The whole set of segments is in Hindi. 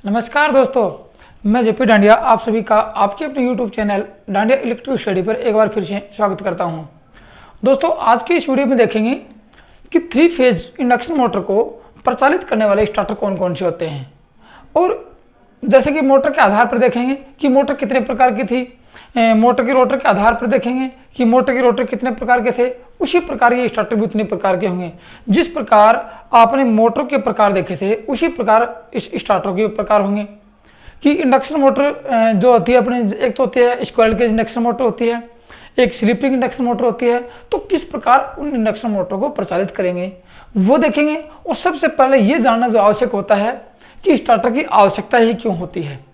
नमस्कार दोस्तों, मैं जेपी डांडिया आप सभी का आपके अपने YouTube channel dandiya electric study पर एक बार फिर से स्वागत करता हूं। दोस्तों, आज की इस वीडियो में देखेंगे कि 3 फेज इंडक्शन मोटर को प्रचालित करने वाले स्टार्टर कौन कौन से होते हैं, और जैसे कि मोटर के आधार पर देखेंगे कि मोटर कितने प्रकार की थी, मोटर के रोटर के आधार पर देखेंगे कि मोटर के रोटर कितने प्रकार के थे, उसी प्रकार ये स्टार्टर भी उतने प्रकार के होंगे। जिस प्रकार आपने मोटर के प्रकार देखे थे उसी प्रकार इस स्टार्टर के प्रकार होंगे। कि इंडक्शन मोटर जो होती है अपने, एक तो होती है स्क्वायर केज इंडक्शन मोटर होती है, एक स्लिप रिंग इंडक्शन मोटर होती है। तो किस प्रकार उन इंडक्शन मोटर को प्रचालित करेंगे वो देखेंगे। और सबसे पहले ये जानना जो आवश्यक होता है कि स्टार्टर की आवश्यकता ही क्यों होती है।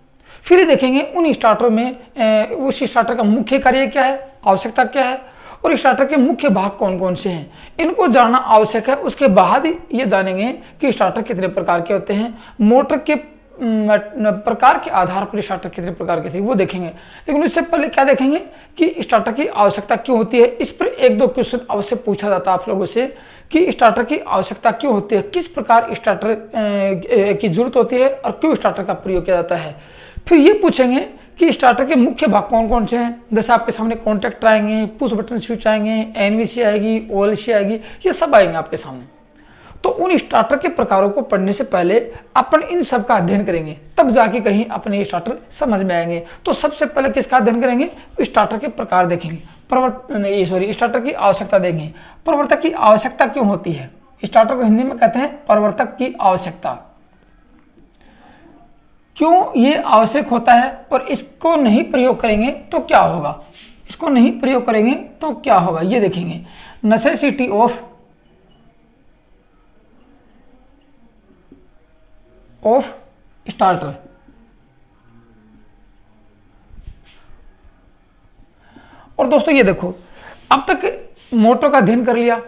फिर ये देखेंगे उन स्टार्टर में उस स्टार्टर का मुख्य कार्य क्या है, आवश्यकता क्या है, और स्टार्टर के मुख्य भाग कौन कौन से हैं, इनको जानना आवश्यक है। उसके बाद ये जानेंगे कि स्टार्टर कितने प्रकार के होते हैं, मोटर के प्रकार के आधार पर स्टार्टर कितने प्रकार के थे वो देखेंगे। लेकिन उससे पहले क्या देखेंगे कि स्टार्टर की आवश्यकता क्यों होती है। इस पर एक दो क्वेश्चन अवश्य पूछा जाता है आप लोगों से कि स्टार्टर की आवश्यकता क्यों होती है, किस प्रकार स्टार्टर की जरूरत होती है और क्यों स्टार्टर का प्रयोग किया जाता है। फिर ये पूछेंगे कि स्टार्टर के मुख्य भाग कौन कौन से हैं। जैसे आपके सामने कॉन्टैक्टर आएंगे, पुश बटन स्विच आएंगे, एनवीसी आएगी, ओएलसी आएगी, ये सब आएंगे आपके सामने। तो उन स्टार्टर के प्रकारों को पढ़ने से पहले अपन इन सब का अध्ययन करेंगे, तब जाके कहीं अपने स्टार्टर समझ में आएंगे। तो सबसे पहले किसका अध्ययन करेंगे, स्टार्टर के प्रकार देखेंगे, स्टार्टर की आवश्यकता देखेंगे। प्रवर्तक की आवश्यकता क्यों होती है, स्टार्टर को हिंदी में कहते हैं प्रवर्तक की आवश्यकता। क्यों ये आवश्यक होता है और इसको नहीं प्रयोग करेंगे तो क्या होगा, इसको नहीं प्रयोग करेंगे तो क्या होगा ये देखेंगे। Necessity of starter. और दोस्तों ये देखो, अब तक मोटर का अध्ययन कर लिया,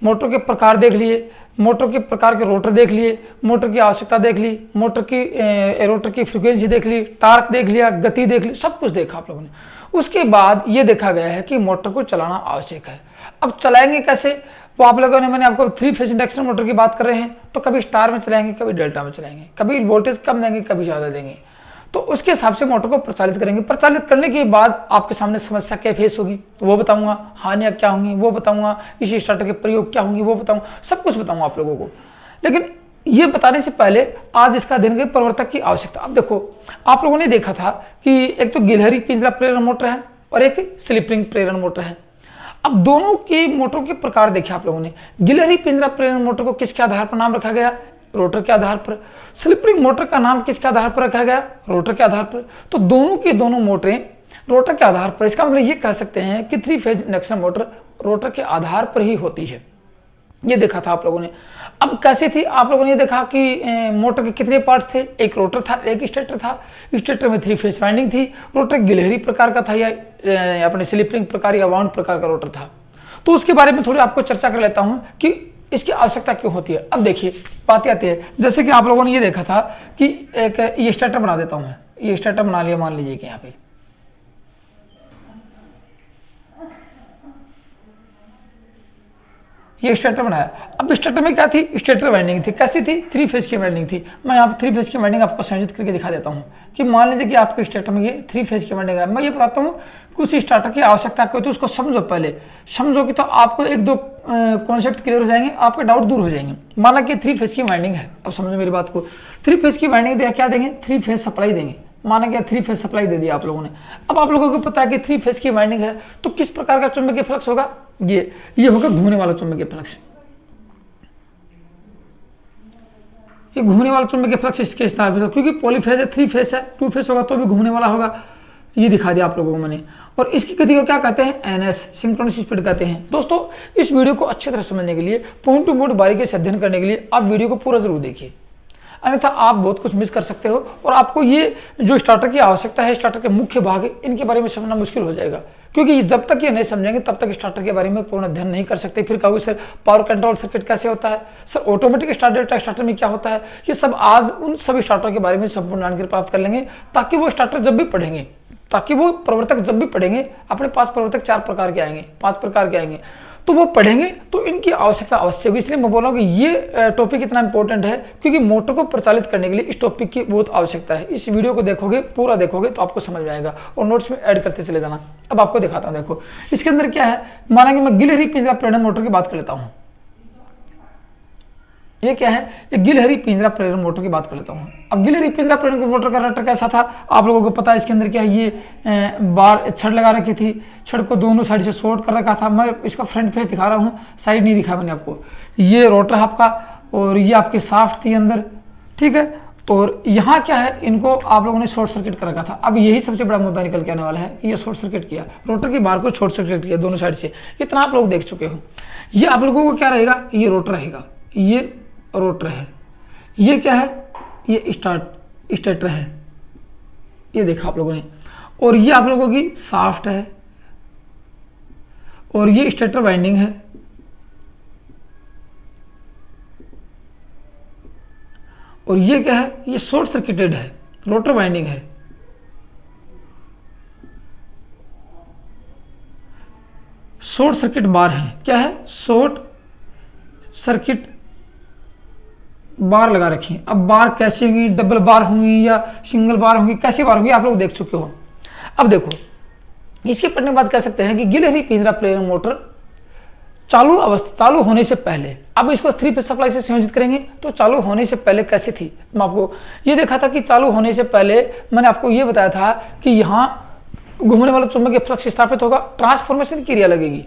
मोटर के प्रकार देख लिए, मोटर के प्रकार के रोटर देख लिए, मोटर की आवश्यकता देख ली, मोटर की रोटर की फ्रीक्वेंसी देख ली, टार्क देख लिया, गति देख ली, सब कुछ देखा आप लोगों ने। उसके बाद ये देखा गया है कि मोटर को चलाना आवश्यक है। अब चलाएंगे कैसे, वो आप लोगों ने, मैंने आपको 3 फेज इंडक्शन मोटर की बात कर रहे हैं तो कभी स्टार में चलाएंगे, कभी डेल्टा में चलाएंगे, कभी वोल्टेज कम देंगे, कभी ज़्यादा देंगे। तो उसके हिसाब से मोटर को प्रचालित करेंगे। प्रचालित करने के बाद आपके सामने समस्या क्या फेस होगी वो बताऊंगा, हानियां क्या होंगी वो बताऊंगा, इस स्टार्टर के प्रयोग क्या होंगे वो बताऊंगा, सब कुछ बताऊंगा आप लोगों को। लेकिन ये बताने से पहले आज इसका अध्ययन करें प्रवर्तक की आवश्यकता। अब देखो, आप लोगों ने देखा था कि एक तो गिलहरी पिंजरा प्रेरण मोटर है और एक स्लिप रिंग प्रेरण मोटर है। अब दोनों की मोटर के प्रकार देखे आप लोगों ने। गिलहरी पिंजरा प्रेरण मोटर को किसके आधार पर नाम रखा गया, रोटर के आधार पर। स्लिप रिंग मोटर का नाम किसके आधार पर रखा गया, रोटर के आधार पर। तो दोनों की दोनों मोटरें रोटर के आधार पर। इसका मतलब ये कह सकते हैं कि 3 फेज इंडक्शन मोटर रोटर के आधार पर ही होती है। ये देखा था आप लोगों ने। अब कैसे थी, आप लोगों ने देखा कि मोटर के कितने पार्ट थे, एक रोटर था, एक स्टेटर था। स्टेटर में 3 फेज वाइंडिंग थी। रोटर गिलहरी प्रकार का था या अपने स्लिप रिंग प्रकार या वाउंड प्रकार का रोटर था। तो उसके बारे में थोड़ी आपको चर्चा कर लेता हूं कि इसकी आवश्यकता क्यों होती है। अब देखिए बातें आती है, जैसे कि आप लोगों ने ये देखा था कि एक ये स्टार्टर बना देता हूं मैं, ये स्टार्टर बना लिया, मान लीजिए कि यहाँ पे ये स्टार्टर बनाया। अब स्टार्टर में क्या थी, स्टेटर वाइंडिंग थी। कैसी थी, 3 फेज की वाइंडिंग थी। मैं यहाँ पर 3 फेज की वाइंडिंग आपको संयोजित करके दिखा देता हूँ कि मान लीजिए कि आपके स्टार्टर में ये 3 फेज की वाइंडिंग है। मैं ये बताता हूँ कुछ स्टार्टर की आवश्यकता क्या होती है, उसको समझो। पहले समझोगे तो आपको एक दो कॉन्सेप्ट क्लियर हो जाएंगे, आपके डाउट दूर हो जाएंगे। माना कि 3 फेज की वाइंडिंग है, अब समझो मेरी बात को। 3 फेज की वाइंडिंग दे क्या देंगे, 3 फेज सप्लाई देंगे। माना कि 3 फेज सप्लाई दे दिया आप लोगों ने। अब आप लोगों को पता है कि 3 फेज की वाइंडिंग है तो किस प्रकार का चुंबकीय फ्लक्स होगा, ये होगा घूमने वाला चुंबकीय फ्लक्स। ये घूमने वाला चुंबकीय फ्लक्स इसके स्थापित है, क्योंकि पॉलीफेज है, 3 फेज है, 2 फेज होगा तो भी घूमने वाला होगा। ये दिखा दिया आप लोगों को मैंने। और इसकी गति को क्या कहते हैं, एनएस, सिंक्रोनस स्पीड कहते हैं। दोस्तों, इस वीडियो को अच्छी तरह समझने के लिए, पॉइंट टू पॉइंट बारीकी से अध्ययन करने के लिए आप वीडियो को पूरा जरूर देखिए, अन्यथा आप बहुत कुछ मिस कर सकते हो और आपको ये जो स्टार्टर की आवश्यकता है, स्टार्टर के मुख्य भाग, इनके बारे में समझना मुश्किल हो जाएगा। क्योंकि जब तक ये नहीं समझेंगे तब तक स्टार्टर के बारे में पूर्ण अध्ययन नहीं कर सकते। फिर कहोगे सर पावर कंट्रोल सर्किट कैसे होता है, सर ऑटोमेटिक स्टार्टर में क्या होता है, ये सब आज उन सभी स्टार्टर के बारे में संपूर्ण जानकारी प्राप्त कर लेंगे, ताकि वो स्टार्टर जब भी पढ़ेंगे, ताकि वो प्रवर्तक जब भी पढ़ेंगे, अपने पास प्रवर्तक 4 प्रकार के आएंगे, 5 प्रकार के आएंगे, तो वो पढ़ेंगे तो इनकी आवश्यकता अवश्य होगी। इसलिए मैं बोल रहा हूँ कि ये टॉपिक इतना इंपॉर्टेंट है क्योंकि मोटर को प्रचालित करने के लिए इस टॉपिक की बहुत आवश्यकता है। इस वीडियो को देखोगे, पूरा देखोगे तो आपको समझ में आएगा और नोट्स में ऐड करते चले जाना। अब आपको दिखाता हूँ, देखो इसके अंदर क्या है। माना कि मैं गिलहरी पिंजरा प्रेरण मोटर की बात कर लेता हूँ। ये क्या है, ये गिलहरी पिंजरा प्रेरण मोटर की बात कर लेता हूँ। अब गिलहरी पिंजरा प्रेरण मोटर का रटर कैसा था आप लोगों को पता है। इसके अंदर क्या है, ये बार छड़ लगा रखी थी, छड़ को दोनों साइड से शॉर्ट कर रखा था। मैं इसका फ्रंट फेस दिखा रहा हूँ, साइड नहीं दिखाया मैंने आपको। ये रोटर आपका और ये आपके साफ्ट थी अंदर, ठीक है। और यहाँ क्या है, इनको आप लोगों ने शॉर्ट सर्किट कर रखा था। अब यही सबसे बड़ा मुद्दा निकल के आने वाला है कि ये शॉर्ट सर्किट किया, रोटर की बार को शॉर्ट सर्किट किया दोनों साइड से। इतना आप लोग देख चुके हो। ये आप लोगों को क्या रहेगा, ये रोटर रहेगा, ये रोटर है, ये क्या है, ये स्टार्टर है, ये देखा आप लोगों ने। और ये आप लोगों की शाफ्ट है और ये स्टेटर वाइंडिंग है। और ये क्या है, ये शॉर्ट सर्किटेड है, रोटर वाइंडिंग है। शॉर्ट सर्किट बार है, क्या है, शॉर्ट सर्किट बार लगा रखी है। अब बार कैसी होंगी, डबल बार होंगी या सिंगल बार होंगी, कैसी बार होंगी आप लोग देख चुके हो। अब देखो इसके पढ़ने के बाद कह सकते हैं कि गिलहरी पिंजरा प्रेरण मोटर चालू होने से पहले, अब इसको 3 फेज सप्लाई से संयोजित करेंगे तो चालू होने से पहले कैसी थी। मैं आपको ये देखा था कि चालू होने से पहले मैंने आपको ये बताया था कि यहाँ घूमने वाला चुंबकीय फ्लक्स स्थापित होगा, ट्रांसफॉर्मेशन क्रिया लगेगी।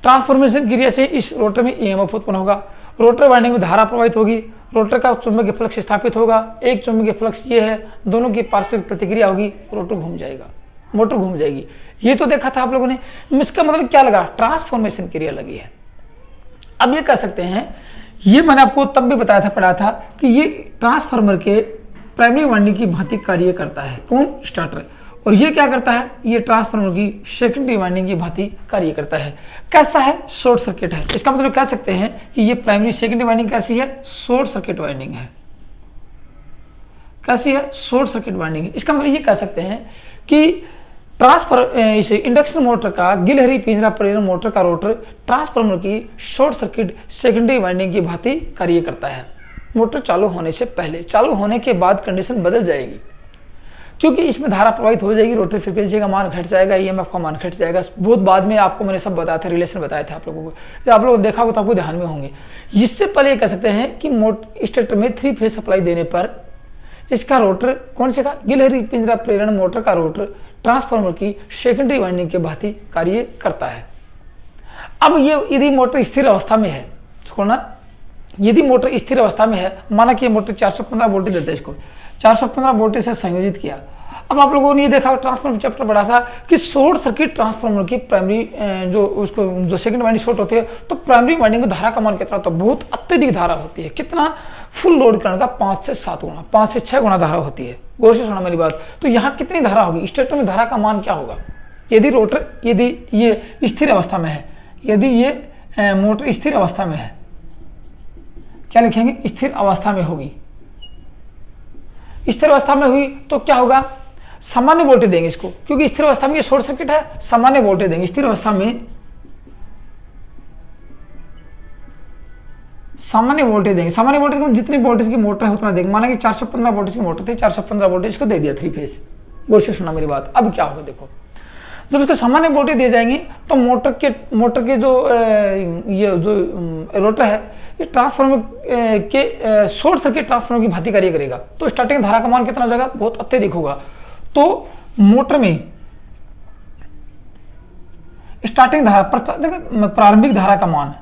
ट्रांसफॉर्मेशन क्रिया से इस रोटर में ईएमएफ उत्पन्न होगा, रोटर वाइंडिंग में धारा प्रवाहित होगी, रोटर का चुंबकीय फ्लक्स स्थापित होगा। एक चुंबकीय फ्लक्स ये है, दोनों की पारस्परिक प्रतिक्रिया होगी, रोटर घूम जाएगा, मोटर घूम जाएगी। ये तो देखा था आप लोगों ने। इसका मतलब क्या लगा, ट्रांसफॉर्मेशन क्रिया लगी है। अब ये कह सकते हैं, ये मैंने आपको तब भी बताया था, पढ़ा था कि ये ट्रांसफार्मर के प्राइमरी वाइंडिंग की भांति कार्य करता है। कौन, स्टार्टर। और ये क्या करता है, ये ट्रांसफार्मर की सेकेंडरी वाइंडिंग की भांति कार्य करता है। कैसा है, शॉर्ट सर्किट है। इसका मतलब कह सकते हैं कि ये प्राइमरी सेकेंडरी वाइंडिंग कैसी है, शॉर्ट सर्किट वाइंडिंग है। कैसी है, शॉर्ट सर्किट वाइंडिंग है। इसका मतलब ये कह सकते हैं कि इस इंडक्शन मोटर का, गिलहरी पिंजरा प्रेरण मोटर का रोटर ट्रांसफार्मर की शॉर्ट सर्किट सेकेंडरी वाइंडिंग की भांति कार्य करता है। मोटर चालू होने से पहले, चालू होने के बाद कंडीशन बदल जाएगी क्योंकि इसमें धारा प्रवाहित हो जाएगी, रोटर फ्रीक्वेंसी का मान घट जाएगा, ईएमएफ का मान घट जाएगा। बहुत बाद में आपको मैंने सब बताया था, रिलेशन बताया था आप लोगों को, जब आप लोग देखा हो तो आपको ध्यान में होंगे। इससे पहले ये कह सकते हैं कि स्टेटर में 3 फेज सप्लाई देने पर इसका रोटर, कौन से का, गिलहरी पिंजरा प्रेरण मोटर का रोटर ट्रांसफार्मर की सेकेंडरी वाइंडिंग के भांति कार्य करता है। अब ये यदि मोटर स्थिर अवस्था में है, छोड़ना, यदि मोटर स्थिर अवस्था में है, माना कि ये मोटर 415 वोल्टेज देता है, इसको 415 वोल्टेज से संयोजित किया। अब आप लोगों ने ये देखा, ट्रांसफार्मर चैप्टर पढ़ा था कि शॉर्ट सर्किट ट्रांसफार्मर की प्राइमरी जो सेकंड वाइंडिंग शॉर्ट होती है तो प्राइमरी वाइंडिंग में धारा का मान कितना होता है, बहुत अत्यधिक धारा होती है। कितना, फुल लोड करंट का 5 से 7 गुना, 5 से 6 गुना धारा होती है। गौर से सुना मेरी बात। तो यहाँ कितनी धारा होगी, स्टेटर में धारा का मान क्या होगा, यदि रोटर, यदि ये स्थिर अवस्था में है, यदि ये मोटर स्थिर अवस्था में है, क्या लिखेंगे, स्थिर अवस्था में होगी। स्थिर अवस्था में हुई तो क्या होगा, सामान्य वोल्टेज देंगे इसको, क्योंकि स्थिर अवस्था में ये शॉर्ट सर्किट है, सामान्य वोल्टेज देंगे। स्थिर अवस्था में सामान्य वोल्टेज देंगे। सामान्य वोल्टेज को जितनी वोल्टेज की मोटर है उतना देंगे। माना कि 415 वोल्टेज की मोटर थी, 415 वोल्टेज को दे दिया 3 फेज। गौर से सुना मेरी बात। अब क्या होगा, देखो जब इसको सामान्य वोल्टेज दिए जाएंगे तो मोटर के जो रोटर है, ये ट्रांसफार्मर के शॉर्ट सर्किट ट्रांसफार्मर की भांति कार्य करेगा। तो स्टार्टिंग धारा का मान कितना हो जाएगा, बहुत अत्यधिक होगा। तो मोटर में स्टार्टिंग धारा, प्रारंभिक धारा का मान,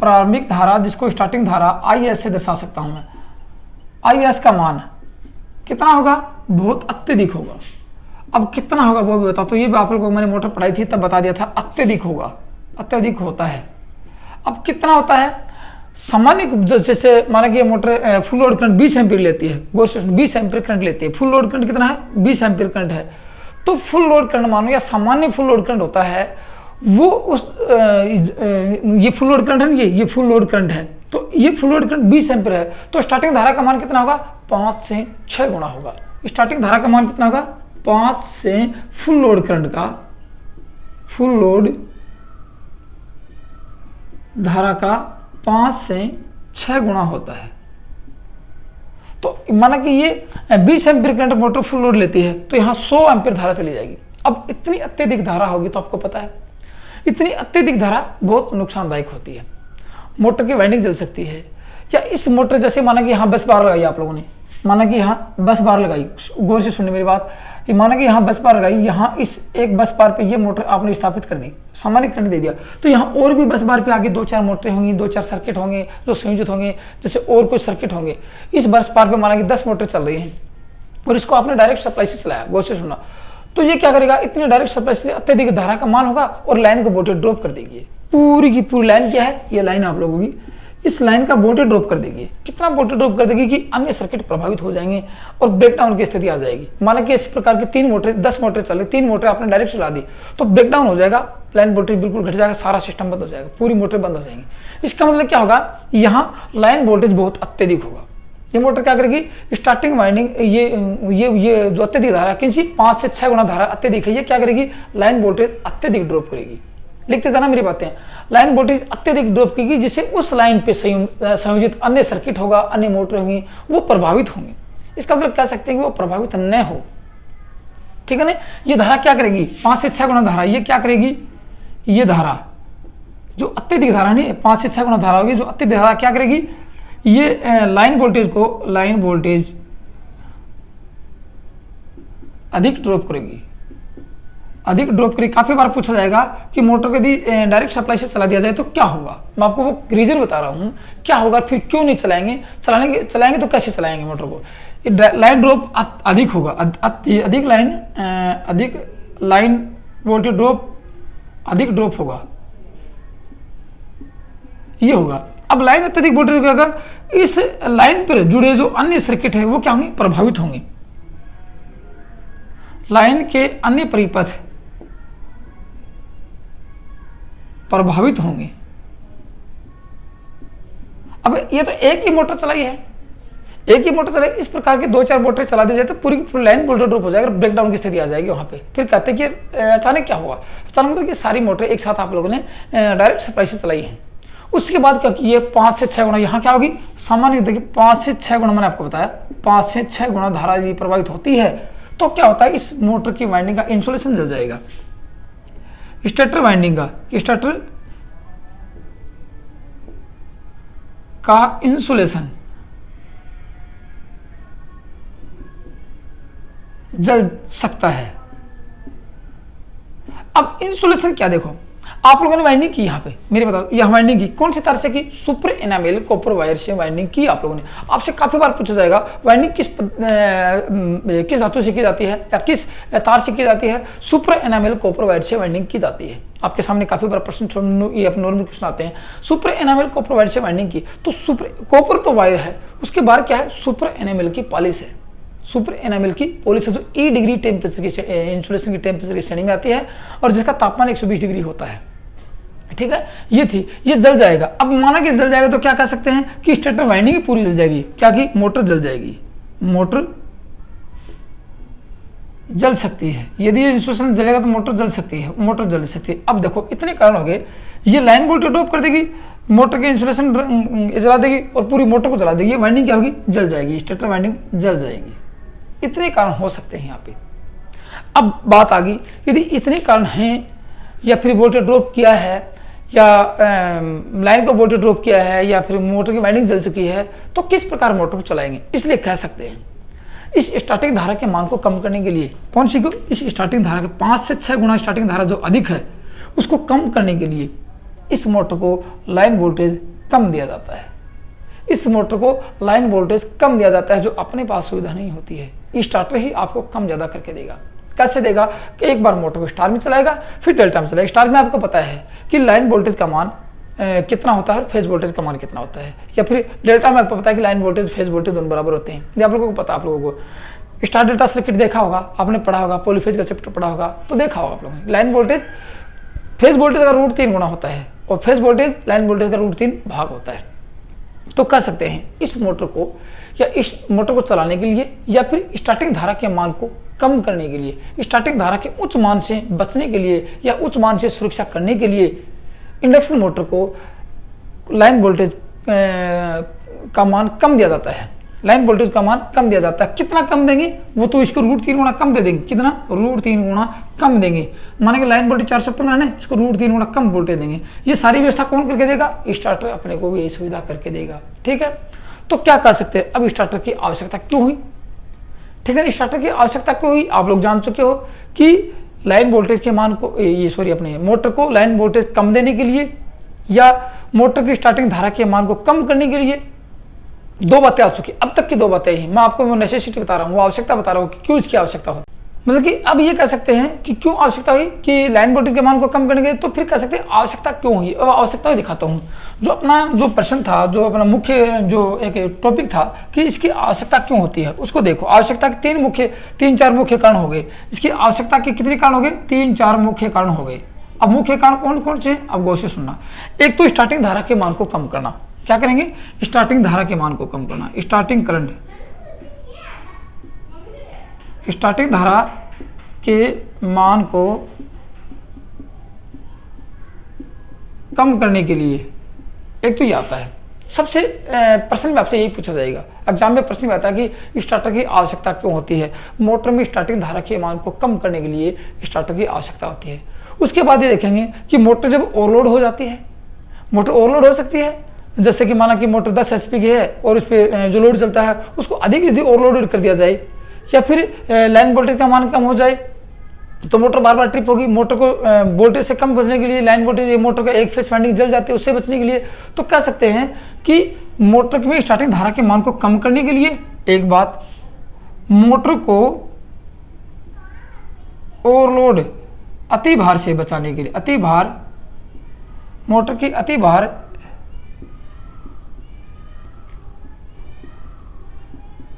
प्रारंभिक धारा जिसको स्टार्टिंग धारा IS से दर्शा सकता हूं मैं, IS का मान कितना होगा, बहुत अत्यधिक होगा। अब कितना होगा वो भी बता, तो ये भी आप लोगों को मैंने मोटर पढ़ाई थी तब बता दिया था, अत्यधिक होगा, अत्यधिक होता है। अब कितना होता है, सामान्य जैसे माना कि ये motor full load current 20 ampere लेती है, 20 एम्पीयर करंट लेती है। फुल लोड करंट कितना है, 20 एम्पीयर करंट है। तो फुल लोड करंट मानो या सामान्य फुल लोड करंट होता है वो उस ये फुल लोड करंट है ना, ये फुल लोड करंट है। तो ये फुल लोड करंट 20 एम्पीयर है, तो स्टार्टिंग धारा का मान कितना होगा, 5 से 6 गुना होगा। स्टार्टिंग धारा का मान कितना होगा, 5 से फुल लोड करंट का, फुल लोड धारा का 5 से 6 गुना होता है। तो माना कि ये 20 ampere current motor full load लेती है तो यहाँ 100 एम्पीयर धारा चली जाएगी। अब इतनी अत्यधिक धारा होगी तो आपको पता है इतनी अत्यधिक धारा बहुत नुकसानदायक होती है। मोटर की वाइंडिंग जल सकती है, या इस मोटर जैसे माना कि यहाँ 10 बार लगाई आप लोगों ने, माना कि यहाँ 10 बार लगाई, गौर से सुनिए मेरी बात, माना कि यहाँ 10 बार लगाई, यहाँ इस एक 10 बार पे ये मोटर आपने स्थापित कर दी, सामान्य करंट दे दिया, तो यहाँ और भी 10 बार पे आगे 2-4 मोटरें होंगी, 2-4 सर्किट होंगे जो संयोजित होंगे, जैसे और कुछ सर्किट होंगे। इस 10 बार पे माना कि 10 मोटर चल रही हैं और इसको आपने डायरेक्ट सप्लाई से चलाया, गौर से सुनना, तो ये क्या करेगा, इतनी डायरेक्ट सप्लाई से अत्यधिक धारा का मान होगा और लाइन का वोल्टेज ड्रॉप कर देगी। पूरी की पूरी लाइन क्या है, ये लाइन आप लोगों की, इस लाइन का वोल्टेज ड्रॉप कर देगी। कितना वोल्टेज ड्रॉप कर देगी कि अन्य सर्किट प्रभावित हो जाएंगे और ब्रेकडाउन की स्थिति आ जाएगी। माना कि इस प्रकार की 3 मोटर 10 मोटर चल रही, 3 मोटर आपने डायरेक्ट चला दी तो ब्रेकडाउन हो जाएगा, लाइन वोल्टेज बिल्कुल घट जाएगा, सारा सिस्टम बंद हो जाएगा, पूरी मोटर बंद हो जाएंगी। इसका मतलब क्या होगा, यहाँ लाइन वोल्टेज बहुत अत्यधिक होगा। ये मोटर क्या करेगी, स्टार्टिंग वाइंडिंग ये जो अत्यधिक धारा किसी 5 से 6 गुना धारा अत्यधिक है, ये क्या करेगी, लाइन वोल्टेज अत्यधिक ड्रॉप करेगी। लिखते जाना मेरी बातें, लाइन वोल्टेज अत्यधिक ड्रॉप करेगी जिससे उस लाइन पे संयोजित अन्य सर्किट होगा, अन्य मोटर होंगी, वो प्रभावित होंगी। इसका मतलब कह सकते हैं कि वो प्रभावित न हो, ठीक है ना। ये धारा क्या करेगी, 5 से 6 गुना धारा, ये क्या करेगी, ये धारा जो अत्यधिक धारा नहीं 5 से 6 गुना धारा होगी, जो अत्यधिक धारा क्या करेगी, ये लाइन वोल्टेज अधिक ड्रॉप करेगी, काफी बार पूछा जाएगा कि मोटर को यदि डायरेक्ट सप्लाई से चला दिया जाए तो क्या होगा। मैं आपको वो रीजन बता रहा हूँ क्या होगा, फिर क्यों नहीं चलाएंगे, चलाएंगे तो कैसे चलाएंगे मोटर को। लाइन ड्रॉप अधिक होगा, अधिक लाइन वोल्टेज ड्रॉप अधिक ड्रॉप होगा, ये होगा। अब लाइन अत्यधिक वोल्टेज होगा, इस लाइन पर जुड़े जो अन्य सर्किट है वो क्या होंगे, प्रभावित होंगे। लाइन के अन्य परिपथ प्रभावित होंगे। अब ये तो एक ही मोटर चलाई है, इस प्रकार की 2-4 मोटर चला दी जाए तो पूरी की पूरी लाइन वोल्टेज ड्रॉप हो जाएगा, ब्रेकडाउन की स्थिति आ जाएगी वहां पे। फिर कहते हैं कि अचानक क्या हुआ, अचानक मतलब कि सारी मोटर एक साथ आप लोगों ने डायरेक्ट सप्लाई से चलाई है। उसके बाद क्या ये 5 से 6 गुना यहाँ क्या होगी, सामान्य देखिए 5 से 6 गुना मैंने आपको बताया, 5 से 6 गुना धारा यदि प्रभावित होती है तो क्या होता है, इस मोटर की वाइंडिंग का इंसुलेशन जल जाएगा। स्टेटर वाइंडिंग का इंसुलेशन जल सकता है। अब इंसुलेशन क्या, देखो आप लोगों ने वाइंडिंग की, यहाँ पे मेरे बताओ, यह वाइंडिंग की कौन सी तार से की, सुपर एनामेल कॉपर वायर से वाइंडिंग की आप लोगों ने। आपसे काफी बार पूछा जाएगा वाइंडिंग किस धातु से की जाती है या किस तार से की जाती है, सुपर एनामेल कॉपर वायर से वाइंडिंग की जाती है। आपके सामने काफी बार प्रश्न नॉर्मल क्वेश्चन आते हैं, सुपर एनामेल कॉपर वायर से वाइंडिंग की, तो सुपर कॉपर तो वायर है, उसके बाद क्या है, सुपर एनामेल की पॉलिश है। सुपर एनामेल की पॉलिश जो E डिग्री टेम्परेचर की इंसुलेशन की टेम्परेचर की श्रेणी में आती है और जिसका तापमान 120 डिग्री होता है, ठीक है। ये जल जाएगा। अब माना कि जल जाएगा तो क्या कह सकते हैं कि स्टेटर वाइंडिंग पूरी जल जाएगी, क्या कि मोटर जल जाएगी, मोटर जल सकती है। यदि इंसुलेशन जलेगा तो मोटर जल सकती है, अब देखो इतने कारण हो गए, ये लाइन वोल्टेज ड्रॉप कर देगी, मोटर के इंसुलेशन जला देगी और पूरी मोटर को जला देगी, वाइंडिंग क्या होगी, जल जाएगी, स्टेटर वाइंडिंग जल जाएगी। इतने कारण हो सकते हैं यहाँ पे। अब बात आ गई, यदि इतने कारण हैं या फिर वोल्टेज ड्रॉप किया है या लाइन को वोल्टेज ड्रॉप किया है या फिर मोटर की वाइंडिंग जल चुकी है तो किस प्रकार मोटर को चलाएंगे। इसलिए कह सकते हैं इस स्टार्टिंग धारा के मान को कम करने के लिए, कौन सी को, इस स्टार्टिंग धारा के 5 से 6 गुना स्टार्टिंग धारा जो अधिक है उसको कम करने के लिए इस मोटर को लाइन वोल्टेज कम दिया जाता है। जो अपने पास सुविधा नहीं होती है, स्टार्टर ही आपको कम ज्यादा करके देगा। कैसे देगा कि एक बार मोटर को स्टार में चलाएगा फिर डेल्टा में चलाएगा। स्टार में आपको पता है कि लाइन वोल्टेज का मान कितना होता है और फेज वोल्टेज का मान कितना होता है, या फिर डेल्टा में आपको पता है कि लाइन वोल्टेज फेज वोल्टेज दोनों बराबर होते हैं। ये आप लोगों को पता, आप लोगों को स्टार डेल्टा सर्किट देखा होगा, आपने पढ़ा होगा, पॉलीफेज का चैप्टर पढ़ा होगा तो देखा होगा आप लोगों ने। लाइन वोल्टेज फेज वोल्टेज का √3 गुना होता है और फेज वोल्टेज लाइन वोल्टेज का √3 भाग होता है। तो कह सकते हैं इस मोटर को चलाने के लिए या फिर स्टार्टिंग धारा के मान को कम करने के लिए, स्टार्टिंग धारा के उच्च मान से बचने के लिए या उच्च मान से सुरक्षा करने के लिए इंडक्शन मोटर को लाइन वोल्टेज का मान कम दिया जाता है। लाइन वोल्टेज का मान कम दिया जाता है। कितना कम देंगे, वो तो इसको √3 गुना कम दे देंगे। कितना, √3 गुना कम देंगे। मानेंगे लाइन वोल्टेज 415 है, इसको √3 गुना कम वोल्टेज देंगे। ये सारी व्यवस्था कौन करके देगा, स्टार्टर अपने को भी यही सुविधा करके देगा। ठीक है, तो क्या कर सकते हैं, अब स्टार्टर की आवश्यकता क्यों हुई। ठीक है, स्टार्टर की आवश्यकता क्यों हुई, आप लोग जान चुके हो कि लाइन वोल्टेज के मान को अपने मोटर को लाइन वोल्टेज कम देने के लिए या मोटर की स्टार्टिंग धारा के मान को कम करने के लिए दो बातें आ चुकी। अब तक की दो बातें ही मैं आपको वो नेसेसिटी बता रहा हूँ, वो आवश्यकता बता रहा हूँ कि क्यों इसकी आवश्यकता होती। मतलब कि अब ये कह सकते हैं कि क्यों आवश्यकता हुई कि लाइन वोल्टेज के मान को कम करने के लिए, तो फिर कह सकते हैं आवश्यकता क्यों हुई। अब आवश्यकता दिखाता हूँ। जो प्रश्न था, जो अपना मुख्य जो एक टॉपिक था कि इसकी आवश्यकता क्यों होती है, उसको देखो। आवश्यकता के तीन चार मुख्य कारण हो गए। इसकी आवश्यकता के कितने कारण हो गए, 3-4 मुख्य कारण हो गए। अब मुख्य कारण कौन कौन से, अब गौर से सुनना। एक तो स्टार्टिंग धारा के मान को कम करना। क्या करेंगे, स्टार्टिंग धारा के मान को कम करना, स्टार्टिंग करंट, स्टार्टिंग धारा के मान को कम करने के लिए एक तो ये आता है। सबसे प्रश्न में आपसे यही पूछा जाएगा, एग्जाम में प्रश्न में आता है कि स्टार्टर की आवश्यकता क्यों होती है। मोटर में स्टार्टिंग धारा के मान को कम करने के लिए स्टार्टर की आवश्यकता होती है। उसके बाद ये देखेंगे कि मोटर जब ओवरलोड हो जाती है, मोटर ओवरलोड हो सकती है। जैसे कि माना कि मोटर 10 HP की है और उस पर जो लोड चलता है उसको अधिक यदि ओवरलोड कर दिया जाए, या फिर लाइन वोल्टेज का मान कम हो जाए तो मोटर बार बार ट्रिप होगी। मोटर को वोल्टेज से कम बचने के लिए, लाइन वोल्टेज मोटर का एक फेज वाइंडिंग जल जाती है, उससे बचने के लिए तो कह सकते हैं कि मोटर में स्टार्टिंग धारा के मान को कम करने के लिए एक बात, मोटर को ओवरलोड अति भार से बचाने के लिए, अति भार, मोटर की अति भार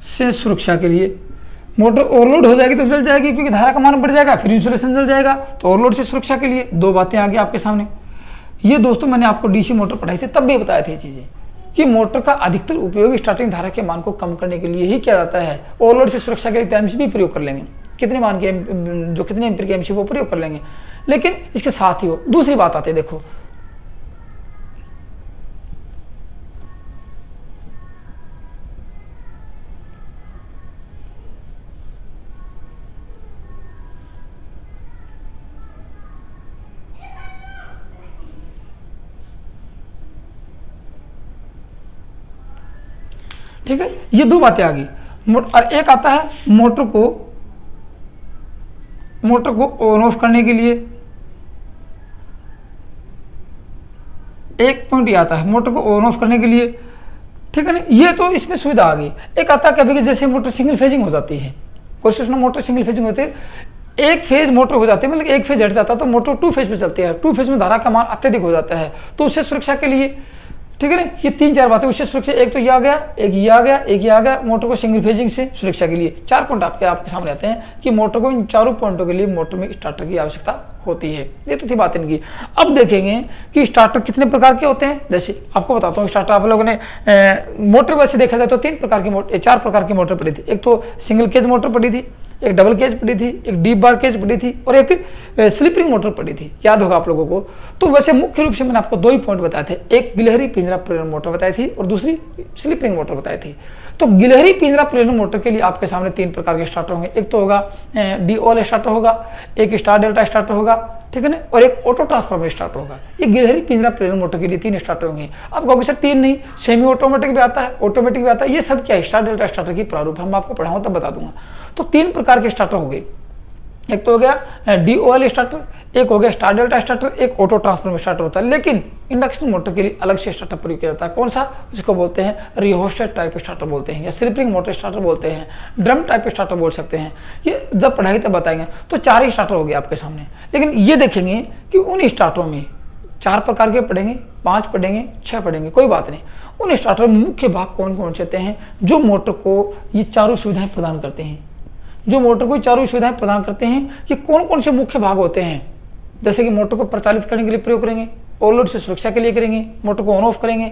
से सुरक्षा के लिए। मोटर ओवरलोड हो जाएगी तो जल जाएगी क्योंकि धारा का मान बढ़ जाएगा, फिर इंसुलेशन जल जाएगा। तो ओवरलोड से सुरक्षा के लिए दो बातें आ गई आपके सामने। ये दोस्तों मैंने आपको डीसी मोटर पढ़ाई थी, तब भी बताए थे चीज़ें कि मोटर का अधिकतर उपयोग स्टार्टिंग धारा के मान को कम करने के लिए ही किया जाता है। ओवरलोड से सुरक्षा के लिए तो एमसी भी प्रयोग कर लेंगे, कितने मान के जो कितने एम्पीयर के एमसी वो प्रयोग कर लेंगे। लेकिन इसके साथ ही हो दूसरी बात आती है, देखो ठीक है, ये दो बातें आ गई। और एक आता है मोटर को ऑन ऑफ करने के लिए। एक पॉइंट ये आता है मोटर को ऑन ऑफ करने के लिए, ठीक है ना, ये तो इसमें सुविधा आ गई। एक आता है कभी जैसे मोटर सिंगल फेजिंग हो जाती है, कोशिश ना मोटर सिंगल फेजिंग होती है, एक फेज मोटर हो जाती है, मतलब एक फेज हट जाता है तो मोटर 2 फेज पे चलती है। 2 फेज में धारा का मान अत्यधिक हो जाता है, तो उससे सुरक्षा के लिए, ठीक है ना, ये 3-4 बातें उससे सुरक्षा। एक तो ये आ गया, एक ये आ गया, एक ये आ गया, मोटर को सिंगल फेजिंग से सुरक्षा के लिए 4 पॉइंट आपके सामने आते हैं कि मोटर को इन चारों पॉइंटों के लिए मोटर में स्टार्टर की आवश्यकता होती है। ये तो थी बात इनकी। अब देखेंगे कि स्टार्टर कितने प्रकार के होते हैं। जैसे आपको बताता हूँ, स्टार्टर आप लोगों ने मोटर वैसे देखा जाए तो 4 प्रकार की मोटर पड़ी थी। एक तो सिंगल केज मोटर पड़ी थी, एक डबल केज पड़ी थी, एक डीप बार केज पड़ी थी और एक स्लिपिंग मोटर पड़ी थी, याद होगा आप लोगों को। तो वैसे मुख्य रूप से मैंने आपको 2 ही पॉइंट बताए थे, एक गिलहरी पिंजरा प्रेरण मोटर बताई थी और दूसरी स्लिपिंग मोटर बताई थी। तो गिलहरी पिंजरा प्रेरण मोटर के लिए आपके सामने 3 प्रकार के स्टार्टर होंगे। एक तो होगा DOL स्टार्टर होगा, एक स्टार डेल्टा स्टार्टर होगा, ठीक है ना, और एक ऑटो ट्रांसफॉर्मर स्टार्टर होगा। ये गिलहरी पिंजरा प्रेरण मोटर के लिए 3 स्टार्टर होंगे। आप कहोगे सर 3 नहीं, सेमी ऑटोमेटिक भी आता है, ऑटोमेटिक भी आता है, ये सब क्या है, स्टार डेल्टा स्टार्टर की प्रारूप हम आपको पढ़ाऊँ तब बता दूंगा। तो 3 प्रकार के स्टार्टर हो गए, एक तो हो गया DOL स्टार्टर, एक हो गया स्टार डेल्टा स्टार्टर, एक ऑटो ट्रांसफॉर्मर स्टार्टर होता है। लेकिन इंडक्शन मोटर के लिए अलग से स्टार्टर प्रयोग किया जाता है। कौन सा, जिसको बोलते हैं रिहोस्टेट टाइप स्टार्टर बोलते हैं, या स्लिपिंग मोटर स्टार्टर बोलते हैं, ड्रम टाइप स्टार्टर बोल सकते हैं। ये जब पढ़ाई तब बताएंगे। तो 4 ही स्टार्टर हो गए आपके सामने। लेकिन ये देखेंगे कि उन स्टार्टरों में 4 प्रकार के पढ़ेंगे, 5 पढ़ेंगे, 6 पढ़ेंगे, कोई बात नहीं। उन स्टार्टर में मुख्य भाग कौन कौन से हैं जो मोटर को ये चारों सुविधाएं प्रदान करते हैं। जो मोटर को चारों सुविधाएं प्रदान करते हैं, ये कौन कौन से मुख्य भाग होते हैं। जैसे कि मोटर को प्रचालित करने के लिए प्रयोग करेंगे, ओवरलोड से सुरक्षा के लिए करेंगे, मोटर को ऑन ऑफ करेंगे,